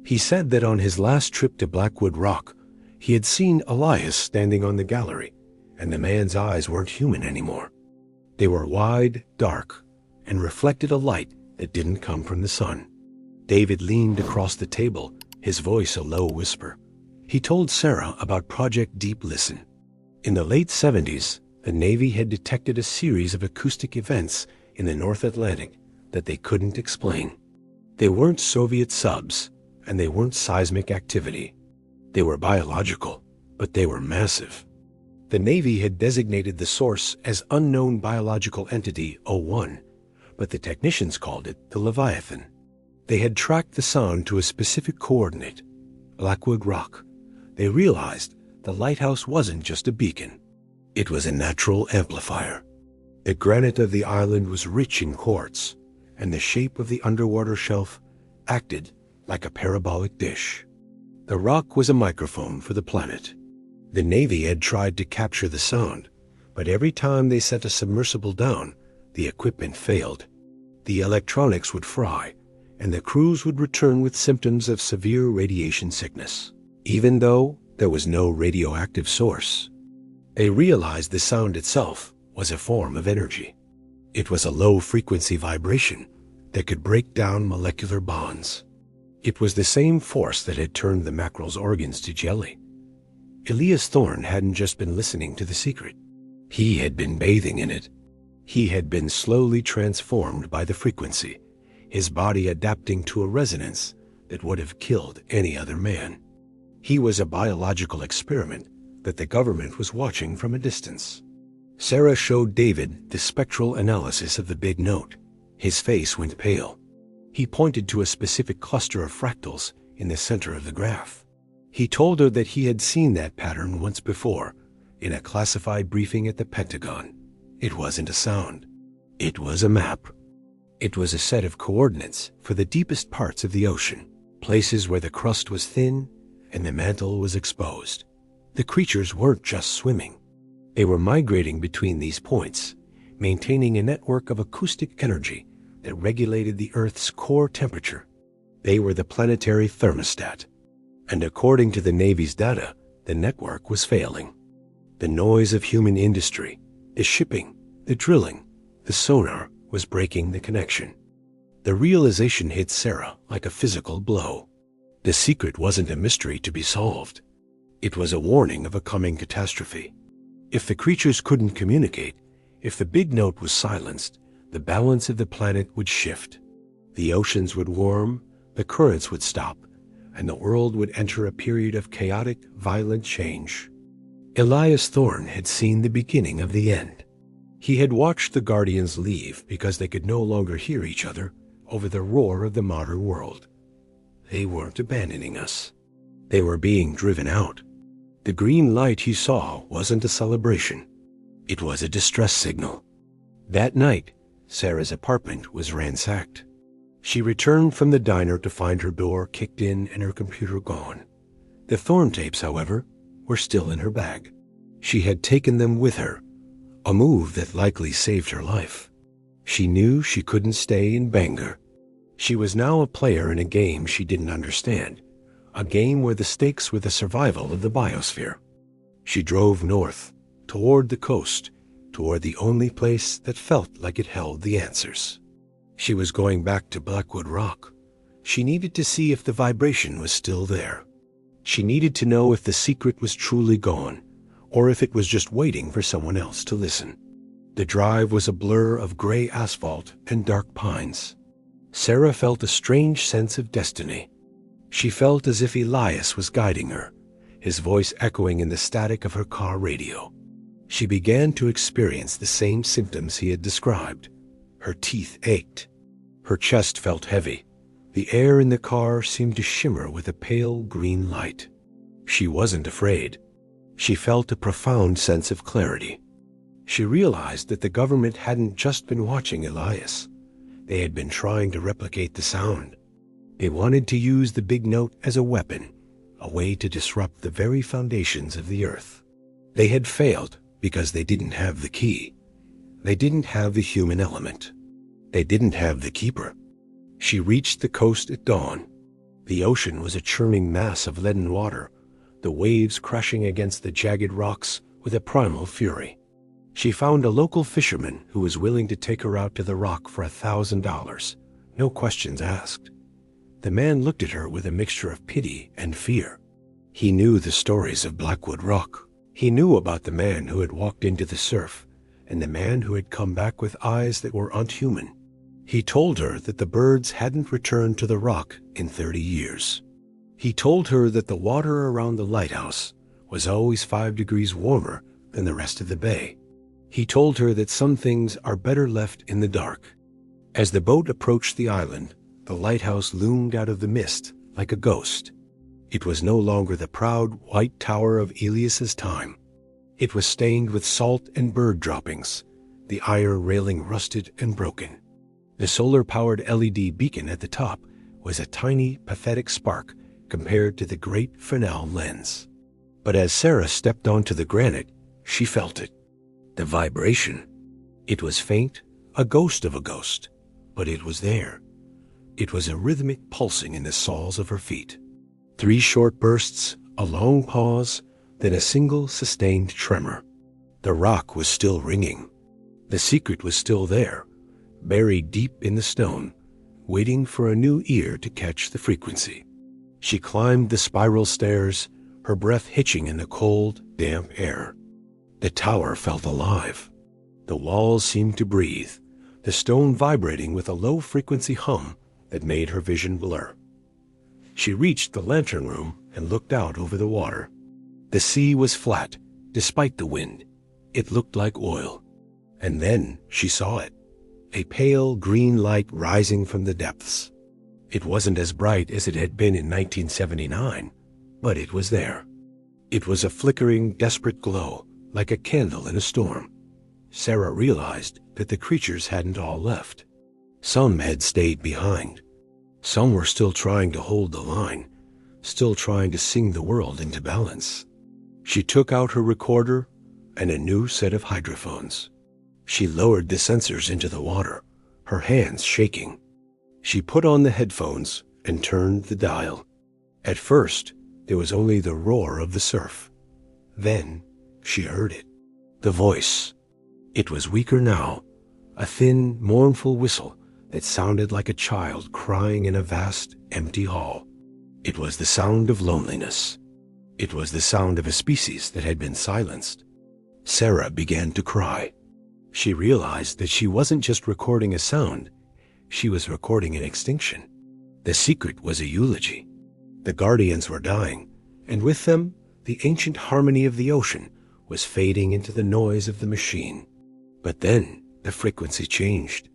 He said that on his last trip to Blackwood Rock, he had seen Elias standing on the gallery, and the man's eyes weren't human anymore. They were wide, dark, and reflected a light that didn't come from the sun. David leaned across the table, his voice a low whisper. He told Sarah about Project Deep Listen. In the late 70s, the Navy had detected a series of acoustic events in the North Atlantic that they couldn't explain. They weren't Soviet subs, and they weren't seismic activity. They were biological, but they were massive. The Navy had designated the source as Unknown Biological Entity 01, but the technicians called it the Leviathan. They had tracked the sound to a specific coordinate, Blackwood Rock. They realized the lighthouse wasn't just a beacon. It was a natural amplifier. The granite of the island was rich in quartz, and the shape of the underwater shelf acted like a parabolic dish. The rock was a microphone for the planet. The Navy had tried to capture the sound, but every time they sent a submersible down, the equipment failed. The electronics would fry, and the crews would return with symptoms of severe radiation sickness, even though there was no radioactive source. They realized the sound itself was a form of energy. It was a low-frequency vibration that could break down molecular bonds. It was the same force that had turned the mackerel's organs to jelly. Elias Thorne hadn't just been listening to the secret. He had been bathing in it. He had been slowly transformed by the frequency, his body adapting to a resonance that would have killed any other man. He was a biological experiment that the government was watching from a distance. Sarah showed David the spectral analysis of the big note. His face went pale. He pointed to a specific cluster of fractals in the center of the graph. He told her that he had seen that pattern once before in a classified briefing at the Pentagon. It wasn't a sound. It was a map. It was a set of coordinates for the deepest parts of the ocean, places where the crust was thin and the mantle was exposed. The creatures weren't just swimming. They were migrating between these points, maintaining a network of acoustic energy that regulated the Earth's core temperature. They were the planetary thermostat. And according to the Navy's data, the network was failing. The noise of human industry, the shipping, the drilling, the sonar was breaking the connection. The realization hit Sarah like a physical blow. The secret wasn't a mystery to be solved. It was a warning of a coming catastrophe. If the creatures couldn't communicate, if the big note was silenced, the balance of the planet would shift. The oceans would warm, the currents would stop, and the world would enter a period of chaotic, violent change. Elias Thorne had seen the beginning of the end. He had watched the Guardians leave because they could no longer hear each other over the roar of the modern world. They weren't abandoning us. They were being driven out. The green light he saw wasn't a celebration. It was a distress signal. That night, Sarah's apartment was ransacked. She returned from the diner to find her door kicked in and her computer gone. The Thorne tapes, however, were still in her bag. She had taken them with her, a move that likely saved her life. She knew she couldn't stay in Bangor. She was now a player in a game she didn't understand, a game where the stakes were the survival of the biosphere. She drove north, toward the coast, toward the only place that felt like it held the answers. She was going back to Blackwood Rock. She needed to see if the vibration was still there. She needed to know if the secret was truly gone, or if it was just waiting for someone else to listen. The drive was a blur of gray asphalt and dark pines. Sarah felt a strange sense of destiny. She felt as if Elias was guiding her, his voice echoing in the static of her car radio. She began to experience the same symptoms he had described. Her teeth ached. Her chest felt heavy. The air in the car seemed to shimmer with a pale green light. She wasn't afraid. She felt a profound sense of clarity. She realized that the government hadn't just been watching Elias. They had been trying to replicate the sound. They wanted to use the big note as a weapon, a way to disrupt the very foundations of the Earth. They had failed because they didn't have the key. They didn't have the human element. They didn't have the keeper. She reached the coast at dawn. The ocean was a churning mass of leaden water, the waves crashing against the jagged rocks with a primal fury. She found a local fisherman who was willing to take her out to the rock for $1,000, no questions asked. The man looked at her with a mixture of pity and fear. He knew the stories of Blackwood Rock. He knew about the man who had walked into the surf and the man who had come back with eyes that were unhuman. He told her that the birds hadn't returned to the rock in 30 years. He told her that the water around the lighthouse was always 5 degrees warmer than the rest of the bay. He told her that some things are better left in the dark. As the boat approached the island, the lighthouse loomed out of the mist like a ghost. It was no longer the proud white tower of Elias's time. It was stained with salt and bird droppings, the iron railing rusted and broken. The solar-powered LED beacon at the top was a tiny, pathetic spark compared to the great Fresnel lens. But as Sarah stepped onto the granite, she felt it. The vibration. It was faint, a ghost of a ghost, but it was there. It was a rhythmic pulsing in the soles of her feet. 3 short bursts, a long pause, then a single sustained tremor. The rock was still ringing. The secret was still there, buried deep in the stone, waiting for a new ear to catch the frequency. She climbed the spiral stairs, her breath hitching in the cold, damp air. The tower felt alive. The walls seemed to breathe, the stone vibrating with a low-frequency hum that made her vision blur. She reached the lantern room and looked out over the water. The sea was flat, despite the wind. It looked like oil. And then she saw it, a pale green light rising from the depths. It wasn't as bright as it had been in 1979, but it was there. It was a flickering, desperate glow, like a candle in a storm. Sarah realized that the creatures hadn't all left. Some had stayed behind. Some were still trying to hold the line, still trying to sing the world into balance. She took out her recorder and a new set of hydrophones. She lowered the sensors into the water, her hands shaking. She put on the headphones and turned the dial. At first, there was only the roar of the surf. Then, she heard it. The voice. It was weaker now, a thin, mournful whistle that sounded like a child crying in a vast, empty hall. It was the sound of loneliness. It was the sound of a species that had been silenced. Sarah began to cry. She realized that she wasn't just recording a sound, she was recording an extinction. The secret was a eulogy. The guardians were dying, and with them, the ancient harmony of the ocean was fading into the noise of the machine. But then, the frequency changed.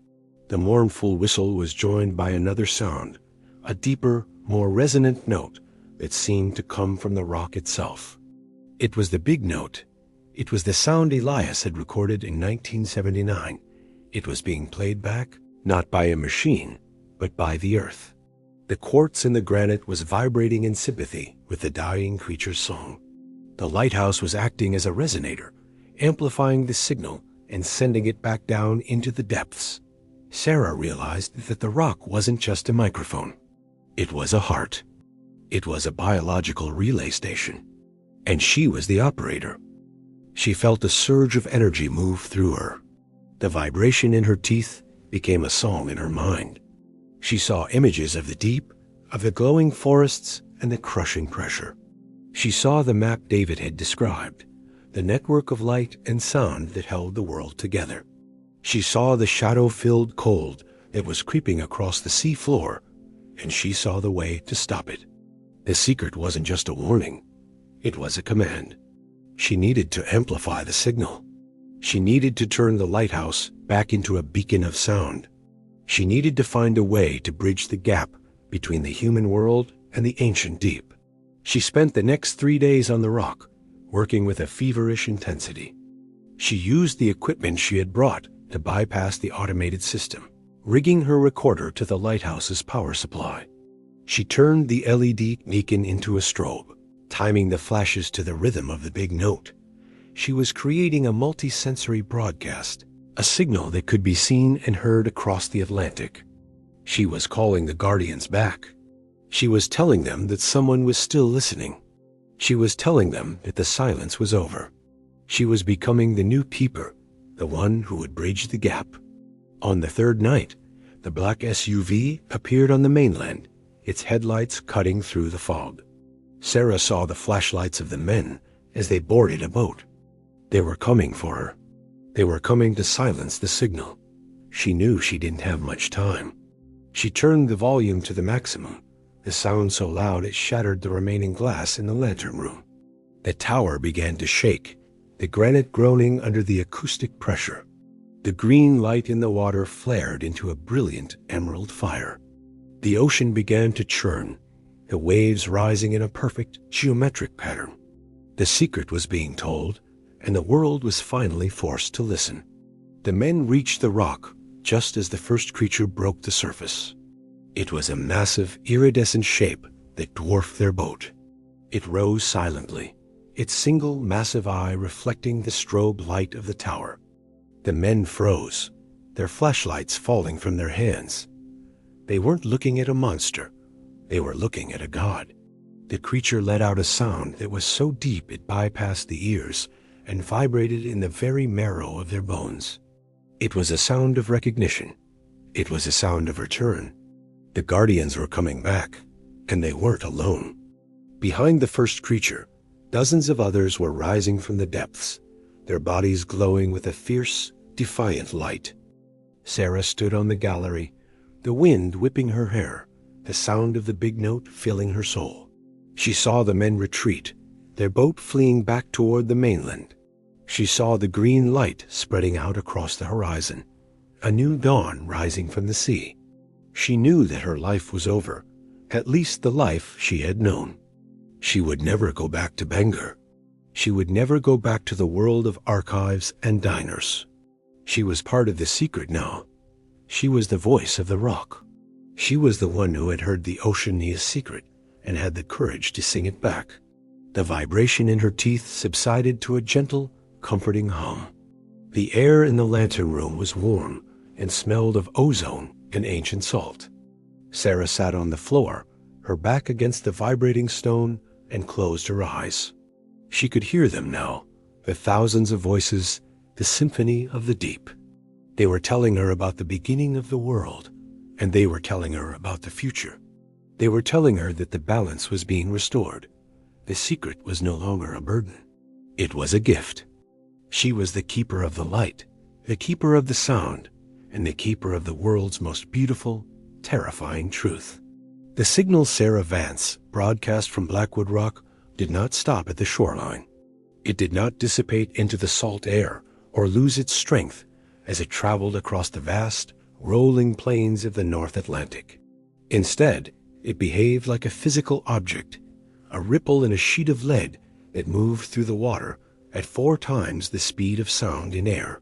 The mournful whistle was joined by another sound, a deeper, more resonant note that seemed to come from the rock itself. It was the big note. It was the sound Elias had recorded in 1979. It was being played back, not by a machine, but by the earth. The quartz in the granite was vibrating in sympathy with the dying creature's song. The lighthouse was acting as a resonator, amplifying the signal and sending it back down into the depths. Sarah realized that the rock wasn't just a microphone. It was a heart. It was a biological relay station. And she was the operator. She felt a surge of energy move through her. The vibration in her teeth became a song in her mind. She saw images of the deep, of the glowing forests and the crushing pressure. She saw the map David had described, the network of light and sound that held the world together. She saw the shadow-filled cold that was creeping across the sea floor, and she saw the way to stop it. The secret wasn't just a warning. It was a command. She needed to amplify the signal. She needed to turn the lighthouse back into a beacon of sound. She needed to find a way to bridge the gap between the human world and the ancient deep. She spent the next 3 days on the rock, working with a feverish intensity. She used the equipment she had brought to bypass the automated system, rigging her recorder to the lighthouse's power supply. She turned the LED beacon into a strobe, timing the flashes to the rhythm of the big note. She was creating a multi-sensory broadcast, a signal that could be seen and heard across the Atlantic. She was calling the Guardians back. She was telling them that someone was still listening. She was telling them that the silence was over. She was becoming the new peeper, the one who would bridge the gap. On the 3rd night, the black SUV appeared on the mainland, its headlights cutting through the fog. Sarah saw the flashlights of the men as they boarded a boat. They were coming for her. They were coming to silence the signal. She knew she didn't have much time. She turned the volume to the maximum, the sound so loud it shattered the remaining glass in the lantern room. The tower began to shake, the granite groaning under the acoustic pressure. The green light in the water flared into a brilliant emerald fire. The ocean began to churn, the waves rising in a perfect geometric pattern. The secret was being told, and the world was finally forced to listen. The men reached the rock just as the first creature broke the surface. It was a massive, iridescent shape that dwarfed their boat. It rose silently, its single massive eye reflecting the strobe light of the tower. The men froze, their flashlights falling from their hands. They weren't looking at a monster. They were looking at a god. The creature let out a sound that was so deep it bypassed the ears and vibrated in the very marrow of their bones. It was a sound of recognition. It was a sound of return. The guardians were coming back, and they weren't alone. Behind the first creature, dozens of others were rising from the depths, their bodies glowing with a fierce, defiant light. Sarah stood on the gallery, the wind whipping her hair, the sound of the big note filling her soul. She saw the men retreat, their boat fleeing back toward the mainland. She saw the green light spreading out across the horizon, a new dawn rising from the sea. She knew that her life was over, at least the life she had known. She would never go back to Bangor. She would never go back to the world of archives and diners. She was part of the secret now. She was the voice of the rock. She was the one who had heard the Oceania's secret and had the courage to sing it back. The vibration in her teeth subsided to a gentle, comforting hum. The air in the lantern room was warm and smelled of ozone and ancient salt. Sarah sat on the floor, her back against the vibrating stone, and closed her eyes. She could hear them now, the thousands of voices, the symphony of the deep. They were telling her about the beginning of the world, and they were telling her about the future. They were telling her that the balance was being restored. The secret was no longer a burden. It was a gift. She was the keeper of the light, the keeper of the sound, and the keeper of the world's most beautiful, terrifying truth. The signal Sarah Vance broadcast from Blackwood Rock did not stop at the shoreline. It did not dissipate into the salt air or lose its strength as it traveled across the vast, rolling plains of the North Atlantic. Instead, it behaved like a physical object, a ripple in a sheet of lead that moved through the water at 4 times the speed of sound in air.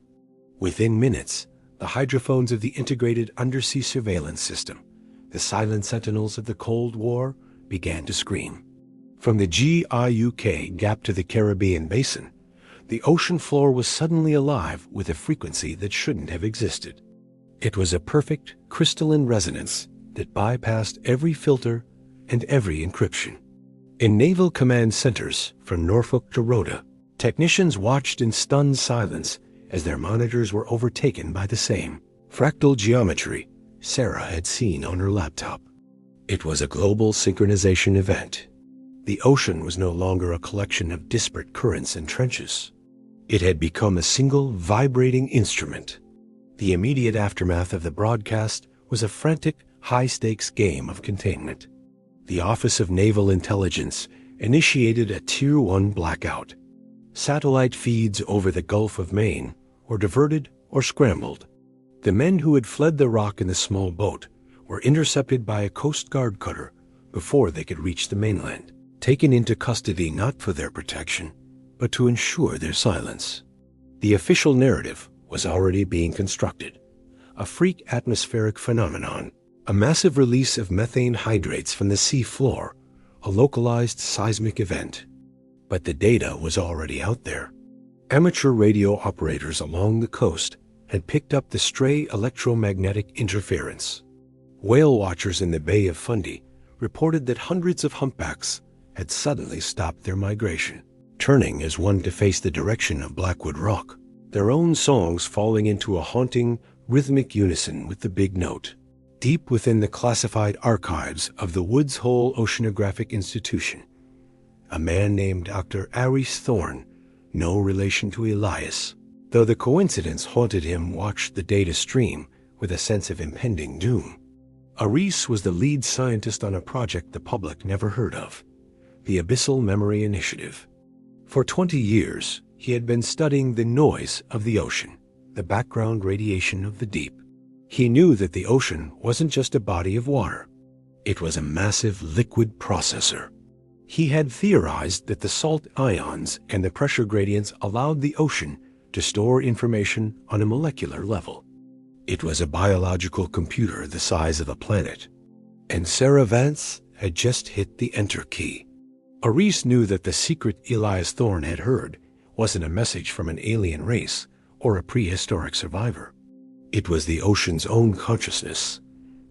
Within minutes, the hydrophones of the Integrated Undersea Surveillance System, the silent sentinels of the Cold War, began to scream. From the GIUK gap to the Caribbean basin, the ocean floor was suddenly alive with a frequency that shouldn't have existed. It was a perfect crystalline resonance that bypassed every filter and every encryption. In Naval Command centers from Norfolk to Rhoda, technicians watched in stunned silence as their monitors were overtaken by the same fractal geometry Sarah had seen on her laptop. It was a global synchronization event. The ocean was no longer a collection of disparate currents and trenches. It had become a single vibrating instrument. The immediate aftermath of the broadcast was a frantic, high-stakes game of containment. The Office of Naval Intelligence initiated a Tier 1 blackout. Satellite feeds over the Gulf of Maine were diverted or scrambled. The men who had fled the rock in the small boat were intercepted by a Coast Guard cutter before they could reach the mainland, taken into custody not for their protection, but to ensure their silence. The official narrative was already being constructed. A freak atmospheric phenomenon, a massive release of methane hydrates from the sea floor, a localized seismic event. But the data was already out there. Amateur radio operators along the coast had picked up the stray electromagnetic interference. Whale watchers in the Bay of Fundy reported that hundreds of humpbacks had suddenly stopped their migration, turning as one to face the direction of Blackwood Rock, their own songs falling into a haunting, rhythmic unison with the big note. Deep within the classified archives of the Woods Hole Oceanographic Institution, a man named Dr. Elias Thorne, no relation to Elias, though the coincidence haunted him, watched the data stream with a sense of impending doom. Elias was the lead scientist on a project the public never heard of, the Abyssal Memory Initiative. For 20 years, He had been studying the noise of the ocean, the background radiation of the deep. He knew that the ocean wasn't just a body of water. It was a massive liquid processor. He had theorized that the salt ions and the pressure gradients allowed the ocean to store information on a molecular level. It was a biological computer the size of a planet. And Sarah Vance had just hit the enter key. Elias knew that the secret Elias Thorne had heard wasn't a message from an alien race or a prehistoric survivor. It was the ocean's own consciousness,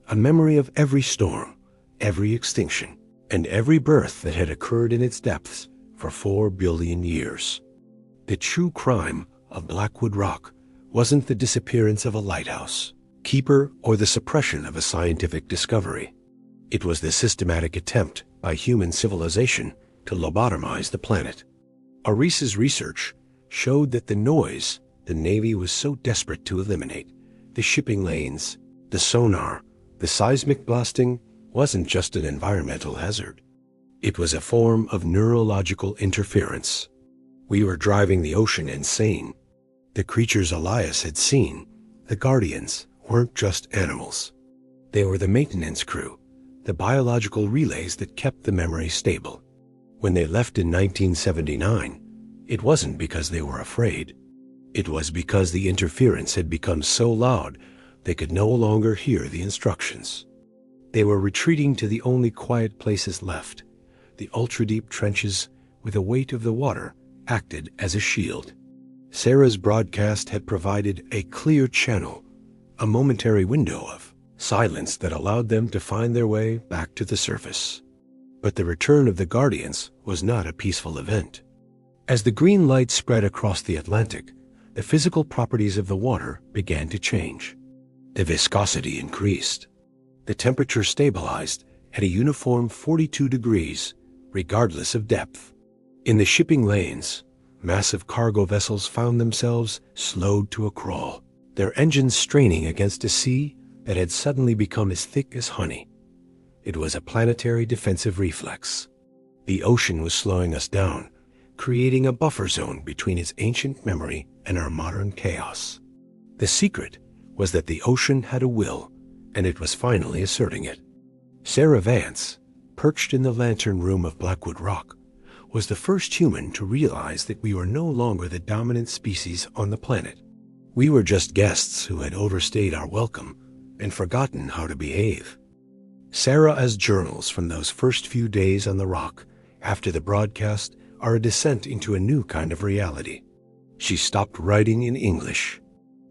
a memory of every storm, every extinction, and every birth that had occurred in its depths for 4 billion years. The true crime of Blackwood Rock wasn't the disappearance of a lighthouse, keeper, or the suppression of a scientific discovery. It was the systematic attempt by human civilization to lobotomize the planet. Elias's research showed that the noise the Navy was so desperate to eliminate, the shipping lanes, the sonar, the seismic blasting, wasn't just an environmental hazard. It was a form of neurological interference. We were driving the ocean insane. The creatures Elias had seen, the Guardians, weren't just animals. They were the maintenance crew, the biological relays that kept the memory stable. When they left in 1979, it wasn't because they were afraid. It was because the interference had become so loud they could no longer hear the instructions. They were retreating to the only quiet places left. The ultra-deep trenches, with the weight of the water, acted as a shield. Sarah's broadcast had provided a clear channel, a momentary window of silence that allowed them to find their way back to the surface. But the return of the Guardians was not a peaceful event. As the green light spread across the Atlantic, the physical properties of the water began to change. The viscosity increased. The temperature stabilized at a uniform 42 degrees, regardless of depth. In the shipping lanes, massive cargo vessels found themselves slowed to a crawl, their engines straining against a sea that had suddenly become as thick as honey. It was a planetary defensive reflex. The ocean was slowing us down, creating a buffer zone between its ancient memory and our modern chaos. The secret was that the ocean had a will, and it was finally asserting it. Sarah Vance, perched in the lantern room of Blackwood Rock, was the first human to realize that we were no longer the dominant species on the planet. We were just guests who had overstayed our welcome and forgotten how to behave. Sarah's journals from those first few days on the rock after the broadcast are a descent into a new kind of reality. She stopped writing in English.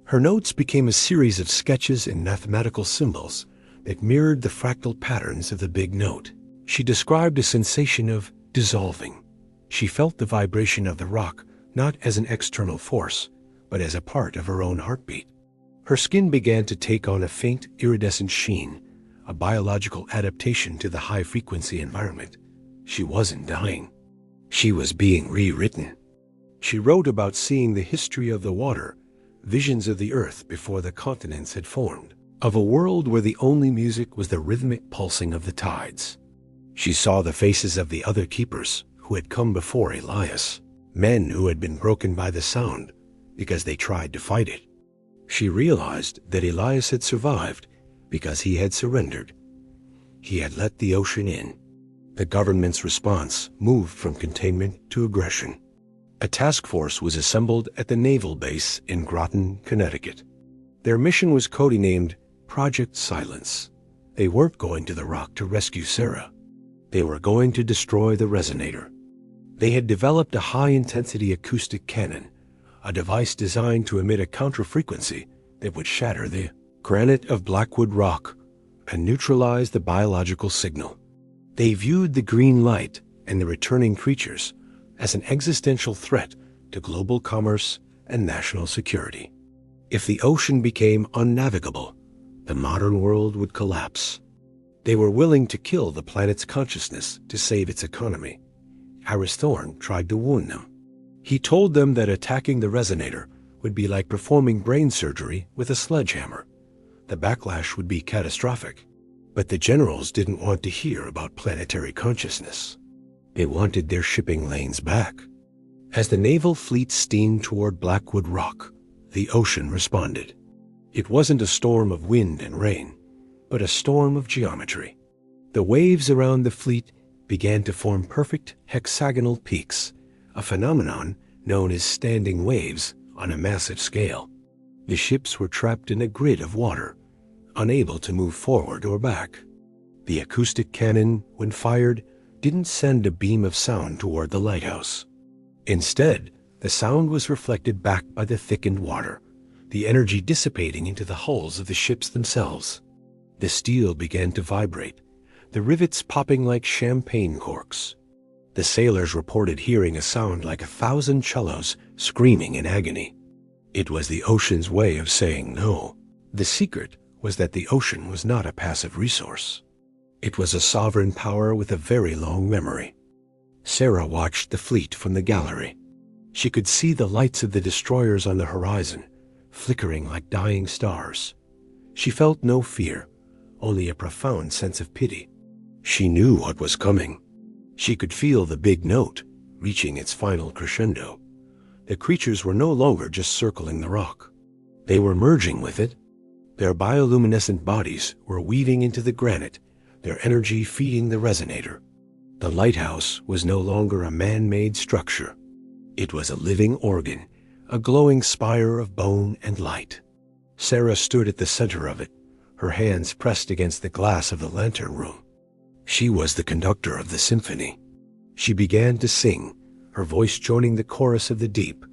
Her notes became a series of sketches and mathematical symbols that mirrored the fractal patterns of the big note. She described a sensation of dissolving. She felt the vibration of the rock not as an external force, but as a part of her own heartbeat. Her skin began to take on a faint iridescent sheen, a biological adaptation to the high-frequency environment. She wasn't dying. She was being rewritten. She wrote about seeing the history of the water, visions of the earth before the continents had formed, of a world where the only music was the rhythmic pulsing of the tides. She saw the faces of the other keepers who had come before Elias, men who had been broken by the sound because they tried to fight it. She realized that Elias had survived because he had surrendered. He had let the ocean in. The government's response moved from containment to aggression. A task force was assembled at the naval base in Groton, Connecticut. Their mission was codenamed Project Silence. They weren't going to the rock to rescue Sarah. They were going to destroy the resonator. They had developed a high-intensity acoustic cannon, a device designed to emit a counter-frequency that would shatter the granite of Blackwood Rock and neutralize the biological signal. They viewed the green light and the returning creatures as an existential threat to global commerce and national security. If the ocean became unnavigable, the modern world would collapse. They were willing to kill the planet's consciousness to save its economy. Elias Thorne tried to warn them. He told them that attacking the resonator would be like performing brain surgery with a sledgehammer. The backlash would be catastrophic. But the generals didn't want to hear about planetary consciousness. They wanted their shipping lanes back. As the naval fleet steamed toward Blackwood Rock, the ocean responded. It wasn't a storm of wind and rain, but a storm of geometry. The waves around the fleet began to form perfect hexagonal peaks, a phenomenon known as standing waves on a massive scale. The ships were trapped in a grid of water, unable to move forward or back. The acoustic cannon, when fired, didn't send a beam of sound toward the lighthouse. Instead, the sound was reflected back by the thickened water, the energy dissipating into the hulls of the ships themselves. The steel began to vibrate, the rivets popping like champagne corks. The sailors reported hearing a sound like 1,000 cellos screaming in agony. It was the ocean's way of saying no. The secret was that the ocean was not a passive resource. It was a sovereign power with a very long memory. Sarah watched the fleet from the gallery. She could see the lights of the destroyers on the horizon, flickering like dying stars. She felt no fear, only a profound sense of pity. She knew what was coming. She could feel the big note reaching its final crescendo. The creatures were no longer just circling the rock. They were merging with it. Their bioluminescent bodies were weaving into the granite, their energy feeding the resonator. The lighthouse was no longer a man-made structure. It was a living organ, a glowing spire of bone and light. Sarah stood at the center of it, her hands pressed against the glass of the lantern room. She was the conductor of the symphony. She began to sing, her voice joining the chorus of the deep,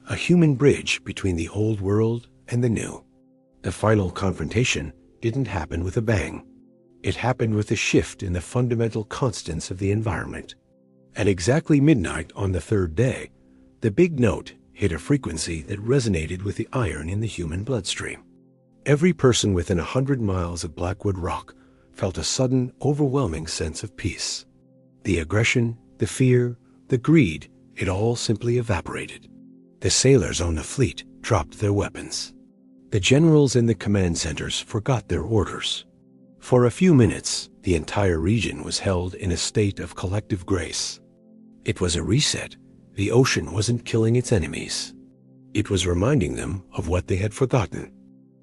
a human bridge between the old world and the new. The final confrontation didn't happen with a bang. It happened with a shift in the fundamental constants of the environment. At exactly midnight on the third day, the big note hit a frequency that resonated with the iron in the human bloodstream. Every person within 100 miles of Blackwood Rock felt a sudden, overwhelming sense of peace. The aggression, the fear, the greed, it all simply evaporated. The sailors on the fleet dropped their weapons. The generals in the command centers forgot their orders. For a few minutes, the entire region was held in a state of collective grace. It was a reset. The ocean wasn't killing its enemies. It was reminding them of what they had forgotten.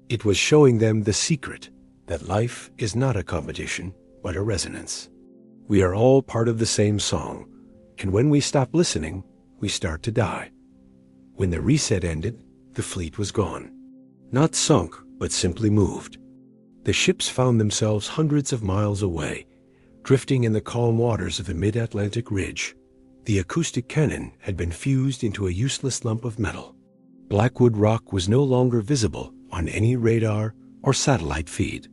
It was showing them the secret that life is not a competition, but a resonance. We are all part of the same song, and when we stop listening, we start to die. When the reset ended, the fleet was gone. Not sunk, but simply moved. The ships found themselves hundreds of miles away, drifting in the calm waters of the mid-Atlantic ridge. The acoustic cannon had been fused into a useless lump of metal. Blackwood Rock was no longer visible on any radar or satellite feed.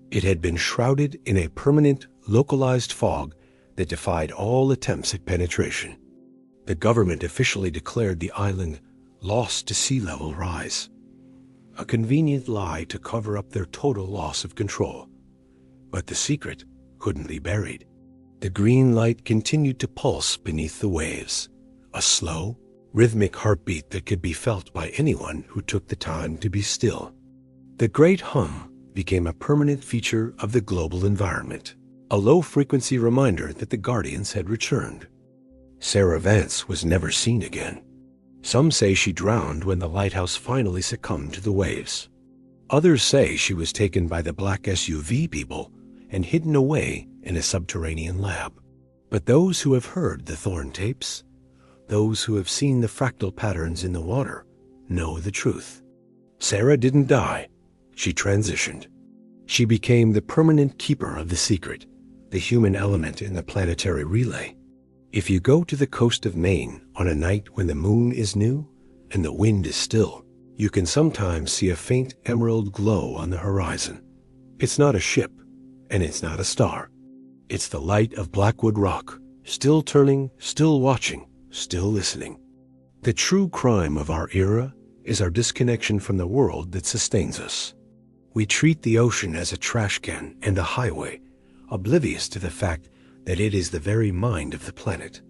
It had been shrouded in a permanent, localized fog that defied all attempts at penetration. The government officially declared the island lost to sea level rise, a convenient lie to cover up their total loss of control. But the secret couldn't be buried. The green light continued to pulse beneath the waves, a slow, rhythmic heartbeat that could be felt by anyone who took the time to be still. The great hum became a permanent feature of the global environment, a low-frequency reminder that the Guardians had returned. Sarah Vance was never seen again. Some say she drowned when the lighthouse finally succumbed to the waves. Others say she was taken by the black SUV people and hidden away in a subterranean lab. But those who have heard the Thorne tapes, those who have seen the fractal patterns in the water, know the truth. Sarah didn't die. She transitioned. She became the permanent keeper of the secret, the human element in the planetary relay. If you go to the coast of Maine on a night when the moon is new and the wind is still, you can sometimes see a faint emerald glow on the horizon. It's not a ship, and it's not a star. It's the light of Blackwood Rock, still turning, still watching, still listening. The true crime of our era is our disconnection from the world that sustains us. We treat the ocean as a trash can and a highway, oblivious to the fact that it is the very mind of the planet.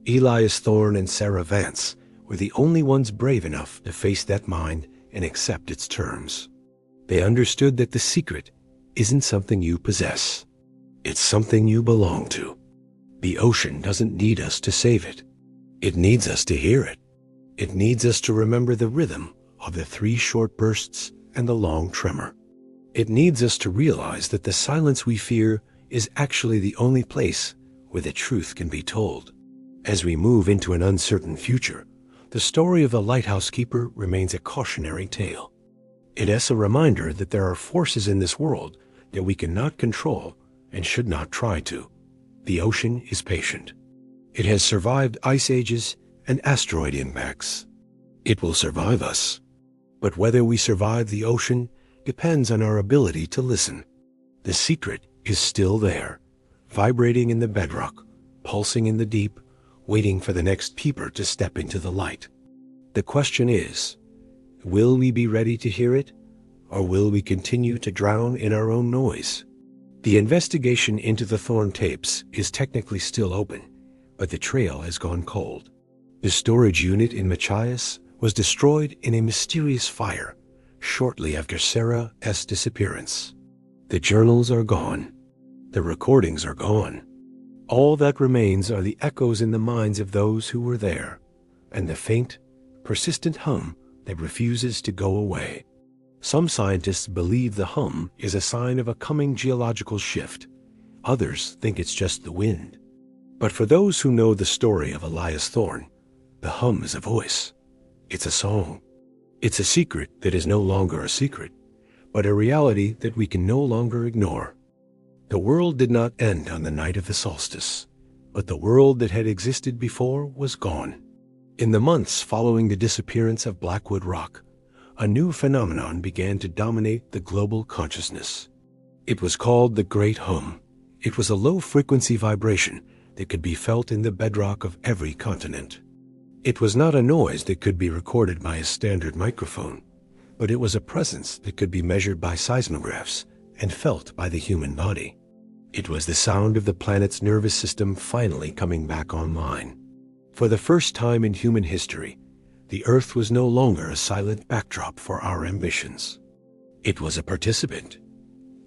Elias Thorne and Sarah Vance were the only ones brave enough to face that mind and accept its terms. They understood that the secret isn't something you possess. It's something you belong to. The ocean doesn't need us to save it. It needs us to hear it. It needs us to remember the rhythm of the 3 short bursts and the long tremor. It needs us to realize that the silence we fear is actually the only place where the truth can be told. As we move into an uncertain future, the story of the lighthouse keeper remains a cautionary tale. It is a reminder that there are forces in this world that we cannot control and should not try to. The ocean is patient. It has survived ice ages and asteroid impacts. It will survive us. But whether we survive the ocean depends on our ability to listen. The secret is still there, vibrating in the bedrock, pulsing in the deep, waiting for the next peeper to step into the light. The question is, will we be ready to hear it, or will we continue to drown in our own noise? The investigation into the Thorne tapes is technically still open, but the trail has gone cold. The storage unit in Machias was destroyed in a mysterious fire shortly after Sarah's disappearance. The journals are gone. The recordings are gone. All that remains are the echoes in the minds of those who were there, and the faint, persistent hum that refuses to go away. Some scientists believe the hum is a sign of a coming geological shift. Others think it's just the wind. But for those who know the story of Elias Thorne, the hum is a voice. It's a song. It's a secret that is no longer a secret, but a reality that we can no longer ignore. The world did not end on the night of the solstice, but the world that had existed before was gone. In the months following the disappearance of Blackwood Rock, a new phenomenon began to dominate the global consciousness. It was called the Great Hum. It was a low-frequency vibration that could be felt in the bedrock of every continent. It was not a noise that could be recorded by a standard microphone, but it was a presence that could be measured by seismographs and felt by the human body. It was the sound of the planet's nervous system finally coming back online. For the first time in human history, the Earth was no longer a silent backdrop for our ambitions. It was a participant.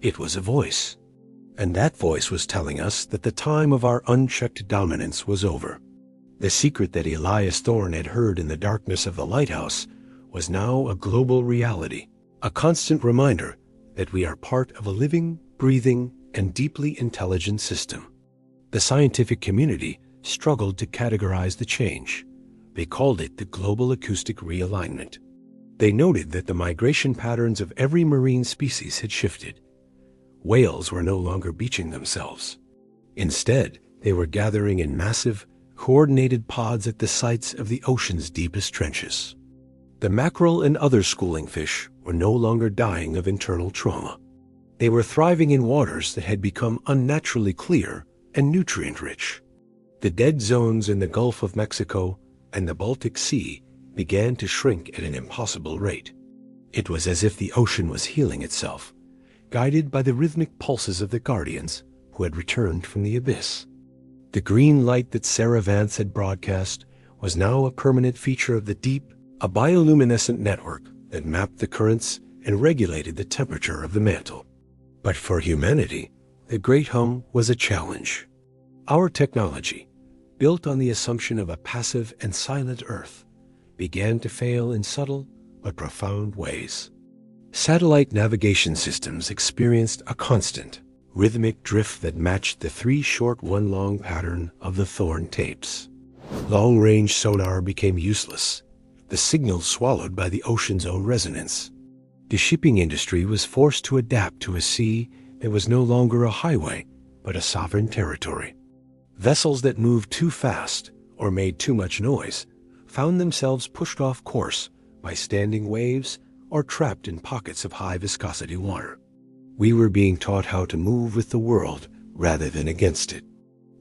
It was a voice. And that voice was telling us that the time of our unchecked dominance was over. The secret that Elias Thorne had heard in the darkness of the lighthouse was now a global reality, a constant reminder that we are part of a living, breathing, and deeply intelligent system. The scientific community struggled to categorize the change. They called it the global acoustic realignment. They noted that the migration patterns of every marine species had shifted. Whales were no longer beaching themselves. Instead, they were gathering in massive, coordinated pods at the sites of the ocean's deepest trenches. The mackerel and other schooling fish were no longer dying of internal trauma. They were thriving in waters that had become unnaturally clear and nutrient-rich. The dead zones in the Gulf of Mexico and the Baltic Sea began to shrink at an impossible rate. It was as if the ocean was healing itself, guided by the rhythmic pulses of the guardians who had returned from the abyss. The green light that Sarah Vance had broadcast was now a permanent feature of the deep, a bioluminescent network that mapped the currents and regulated the temperature of the mantle. But for humanity, the Great Hum was a challenge. Our technology, built on the assumption of a passive and silent Earth, began to fail in subtle but profound ways. Satellite navigation systems experienced a constant, rhythmic drift that matched the 3 short, 1 long pattern of the Thorne tapes. Long-range sonar became useless, the signal swallowed by the ocean's own resonance. The shipping industry was forced to adapt to a sea that was no longer a highway, but a sovereign territory. Vessels that moved too fast or made too much noise found themselves pushed off course by standing waves or trapped in pockets of high-viscosity water. We were being taught how to move with the world rather than against it.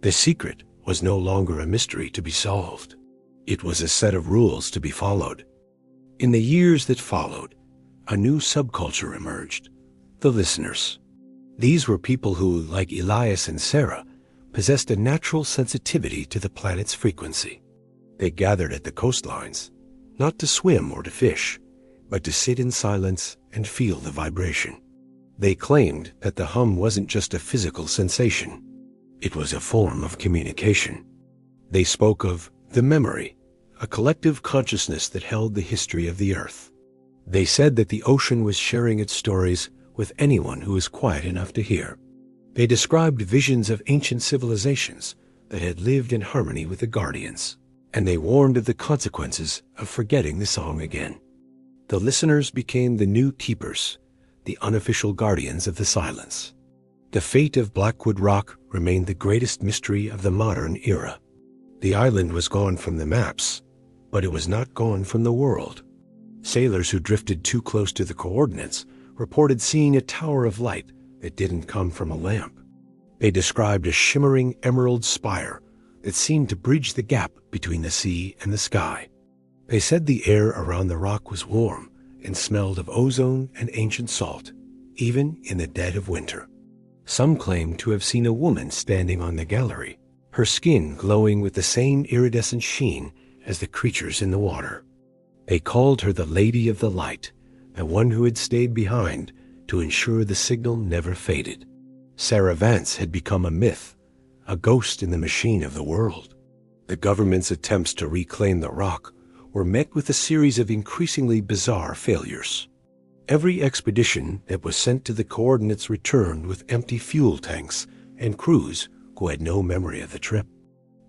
The secret was no longer a mystery to be solved. It was a set of rules to be followed. In the years that followed, a new subculture emerged, the listeners. These were people who, like Elias and Sarah, possessed a natural sensitivity to the planet's frequency. They gathered at the coastlines, not to swim or to fish, but to sit in silence and feel the vibration. They claimed that the hum wasn't just a physical sensation. It was a form of communication. They spoke of The memory, a collective consciousness that held the history of the earth. They said that the ocean was sharing its stories with anyone who was quiet enough to hear. They described visions of ancient civilizations that had lived in harmony with the guardians, and they warned of the consequences of forgetting the song again. The listeners became the new keepers, the unofficial guardians of the silence. The fate of Blackwood Rock remained the greatest mystery of the modern era. The island was gone from the maps, but it was not gone from the world. Sailors who drifted too close to the coordinates reported seeing a tower of light that didn't come from a lamp. They described a shimmering emerald spire that seemed to bridge the gap between the sea and the sky. They said the air around the rock was warm and smelled of ozone and ancient salt, even in the dead of winter. Some claimed to have seen a woman standing on the gallery, her skin glowing with the same iridescent sheen as the creatures in the water. They called her the Lady of the Light, the one who had stayed behind to ensure the signal never faded. Sarah Vance had become a myth, a ghost in the machine of the world. The government's attempts to reclaim the rock were met with a series of increasingly bizarre failures. Every expedition that was sent to the coordinates returned with empty fuel tanks and crews who had no memory of the trip.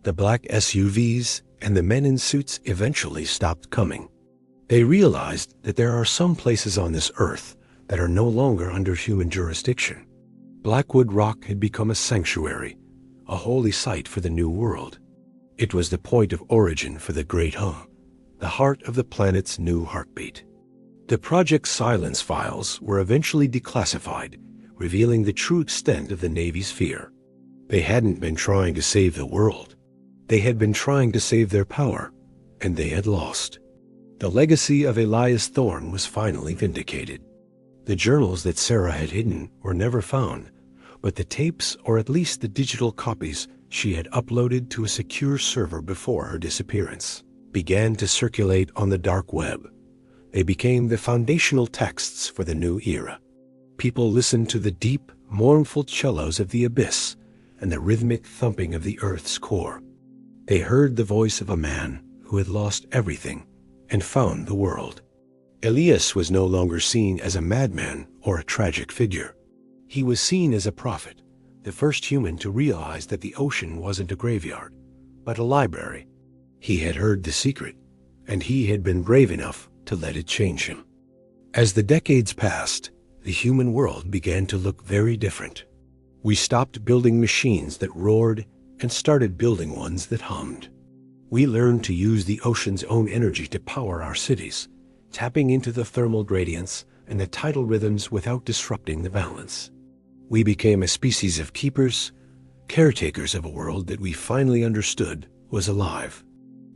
The black SUVs and the men in suits eventually stopped coming. They realized that there are some places on this earth that are no longer under human jurisdiction. Blackwood Rock had become a sanctuary, a holy site for the New World. It was the point of origin for the Great Hum, the heart of the planet's new heartbeat. The Project Silence files were eventually declassified, revealing the true extent of the Navy's fear. They hadn't been trying to save the world. They had been trying to save their power, and they had lost. The legacy of Elias Thorne was finally vindicated. The journals that Sarah had hidden were never found, but the tapes, or at least the digital copies she had uploaded to a secure server before her disappearance, began to circulate on the dark web. They became the foundational texts for the new era. People listened to the deep, mournful cellos of the abyss and the rhythmic thumping of the earth's core. They heard the voice of a man who had lost everything and found the world. Elias was no longer seen as a madman or a tragic figure. He was seen as a prophet, the first human to realize that the ocean wasn't a graveyard, but a library. He had heard the secret, and he had been brave enough to let it change him. As the decades passed, the human world began to look very different. We stopped building machines that roared and started building ones that hummed. We learned to use the ocean's own energy to power our cities, tapping into the thermal gradients and the tidal rhythms without disrupting the balance. We became a species of keepers, caretakers of a world that we finally understood was alive.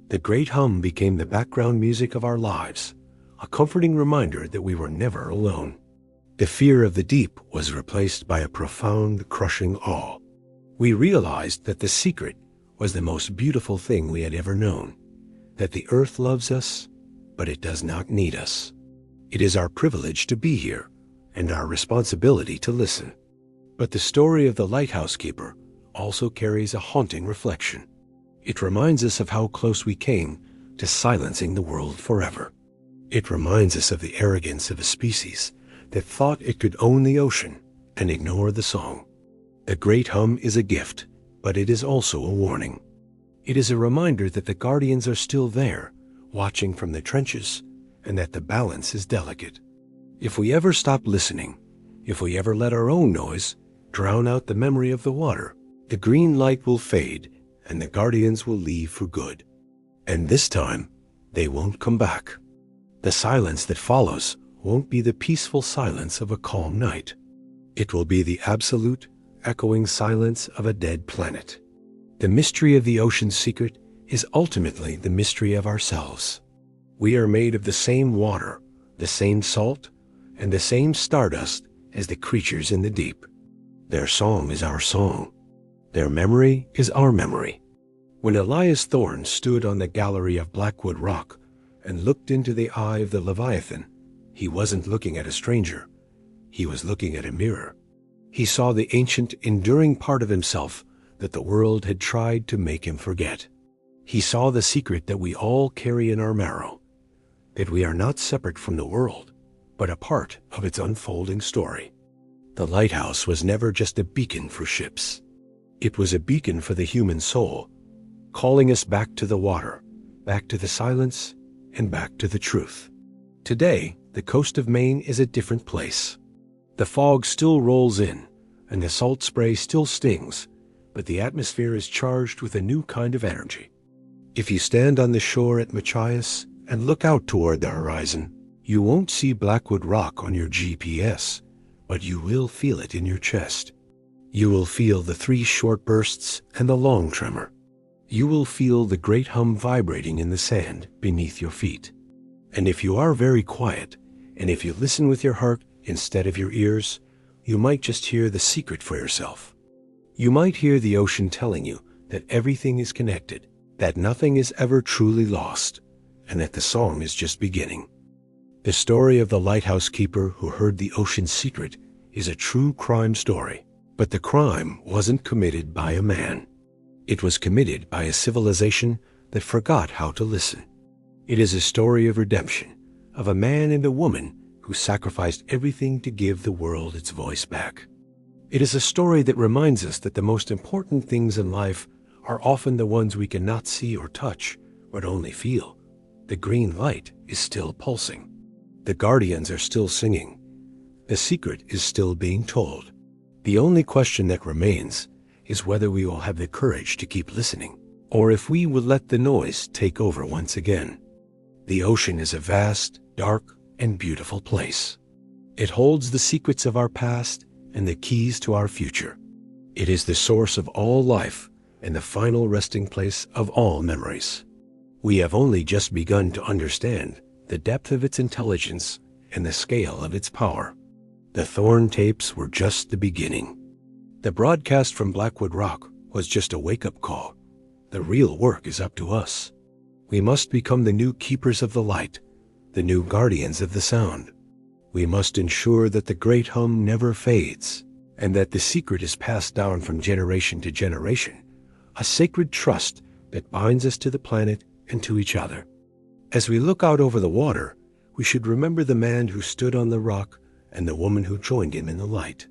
The great hum became the background music of our lives, a comforting reminder that we were never alone. The fear of the deep was replaced by a profound, crushing awe. We realized that the secret was the most beautiful thing we had ever known, that the earth loves us, but it does not need us. It is our privilege to be here and our responsibility to listen. But the story of the lighthouse keeper also carries a haunting reflection. It reminds us of how close we came to silencing the world forever. It reminds us of the arrogance of a species that thought it could own the ocean and ignore the song. The great hum is a gift, but it is also a warning. It is a reminder that the guardians are still there, watching from the trenches, and that the balance is delicate. If we ever stop listening, if we ever let our own noise drown out the memory of the water, the green light will fade and the guardians will leave for good. And this time, they won't come back. The silence that follows won't be the peaceful silence of a calm night. It will be the absolute, echoing silence of a dead planet. The mystery of the ocean's secret is ultimately the mystery of ourselves. We are made of the same water, the same salt, and the same stardust as the creatures in the deep. Their song is our song. Their memory is our memory. When Elias Thorne stood on the gallery of Blackwood Rock and looked into the eye of the Leviathan, he wasn't looking at a stranger. He was looking at a mirror. He saw the ancient, enduring part of himself that the world had tried to make him forget. He saw the secret that we all carry in our marrow, that we are not separate from the world, but a part of its unfolding story. The lighthouse was never just a beacon for ships. It was a beacon for the human soul, calling us back to the water, back to the silence, and back to the truth. Today, the coast of Maine is a different place. The fog still rolls in, and the salt spray still stings, but the atmosphere is charged with a new kind of energy. If you stand on the shore at Machias and look out toward the horizon, you won't see Blackwood Rock on your GPS, but you will feel it in your chest. You will feel the 3 short bursts and the long tremor. You will feel the great hum vibrating in the sand beneath your feet. And if you are very quiet, and if you listen with your heart instead of your ears, you might just hear the secret for yourself. You might hear the ocean telling you that everything is connected, that nothing is ever truly lost, and that the song is just beginning. The story of the lighthouse keeper who heard the ocean's secret is a true crime story, but the crime wasn't committed by a man. It was committed by a civilization that forgot how to listen. It is a story of redemption, of a man and a woman who sacrificed everything to give the world its voice back. It is a story that reminds us that the most important things in life are often the ones we cannot see or touch, but only feel. The green light is still pulsing. The guardians are still singing. The secret is still being told. The only question that remains is whether we will have the courage to keep listening, or if we will let the noise take over once again. The ocean is a vast, dark, and beautiful place. It holds the secrets of our past and the keys to our future. It is the source of all life and the final resting place of all memories. We have only just begun to understand the depth of its intelligence and the scale of its power. The Thorne tapes were just the beginning. The broadcast from Blackwood Rock was just a wake-up call. The real work is up to us. We must become the new keepers of the light, the new guardians of the sound. We must ensure that the great hum never fades, and that the secret is passed down from generation to generation, a sacred trust that binds us to the planet and to each other. As we look out over the water, we should remember the man who stood on the rock and the woman who joined him in the light.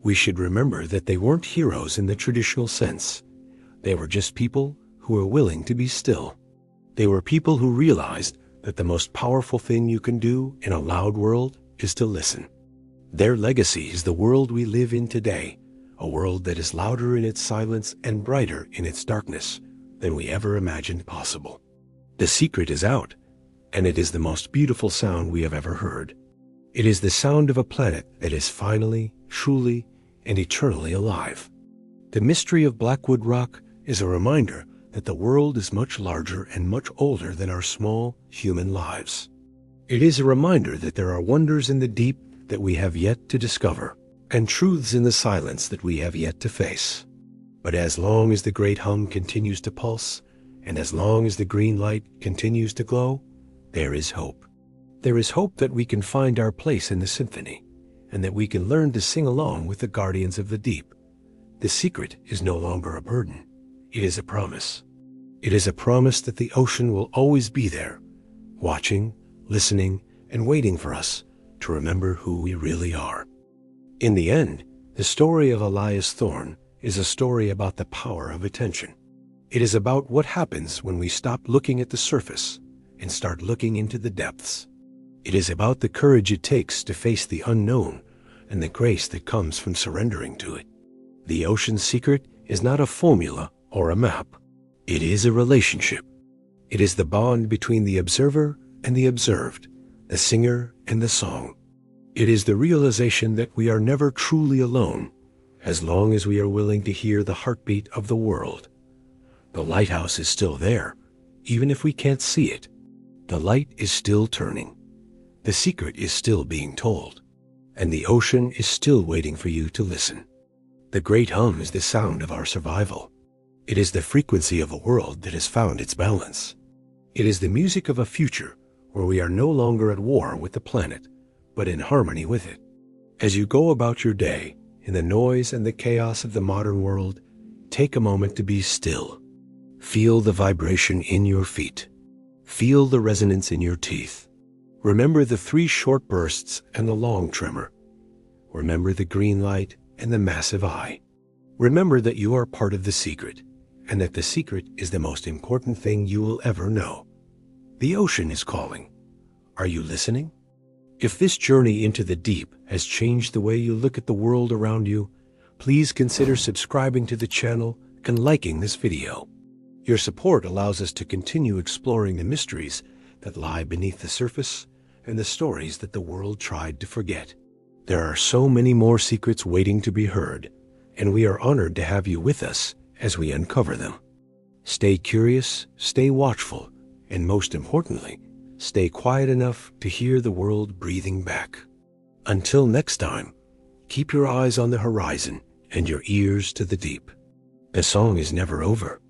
We should remember that they weren't heroes in the traditional sense. They were just people who were willing to be still. They were people who realized that the most powerful thing you can do in a loud world is to listen. Their legacy is the world we live in today, a world that is louder in its silence and brighter in its darkness than we ever imagined possible. The secret is out, and it is the most beautiful sound we have ever heard. It is the sound of a planet that is finally, truly, and eternally alive. The mystery of Blackwood Rock is a reminder that the world is much larger and much older than our small human lives. It is a reminder that there are wonders in the deep that we have yet to discover, and truths in the silence that we have yet to face. But as long as the great hum continues to pulse, and as long as the green light continues to glow, there is hope. There is hope that we can find our place in the symphony, and that we can learn to sing along with the guardians of the deep. The secret is no longer a burden. It is a promise. It is a promise that the ocean will always be there, watching, listening, and waiting for us to remember who we really are. In the end, the story of Elias Thorne is a story about the power of attention. It is about what happens when we stop looking at the surface and start looking into the depths. It is about the courage it takes to face the unknown and the grace that comes from surrendering to it. The ocean's secret is not a formula or a map. It is a relationship. It is the bond between the observer and the observed, the singer and the song. It is the realization that we are never truly alone, as long as we are willing to hear the heartbeat of the world. The lighthouse is still there, even if we can't see it. The light is still turning. The secret is still being told, and the ocean is still waiting for you to listen. The great hum is the sound of our survival. It is the frequency of a world that has found its balance. It is the music of a future where we are no longer at war with the planet, but in harmony with it. As you go about your day, in the noise and the chaos of the modern world, take a moment to be still. Feel the vibration in your feet. Feel the resonance in your teeth. Remember the 3 short bursts and the long tremor. Remember the green light and the massive eye. Remember that you are part of the secret, and that the secret is the most important thing you will ever know. The ocean is calling. Are you listening? If this journey into the deep has changed the way you look at the world around you, please consider subscribing to the channel and liking this video. Your support allows us to continue exploring the mysteries that lie beneath the surface and the stories that the world tried to forget. There are so many more secrets waiting to be heard, and we are honored to have you with us as we uncover them. Stay curious, stay watchful, and most importantly, stay quiet enough to hear the world breathing back. Until next time, keep your eyes on the horizon and your ears to the deep. The song is never over.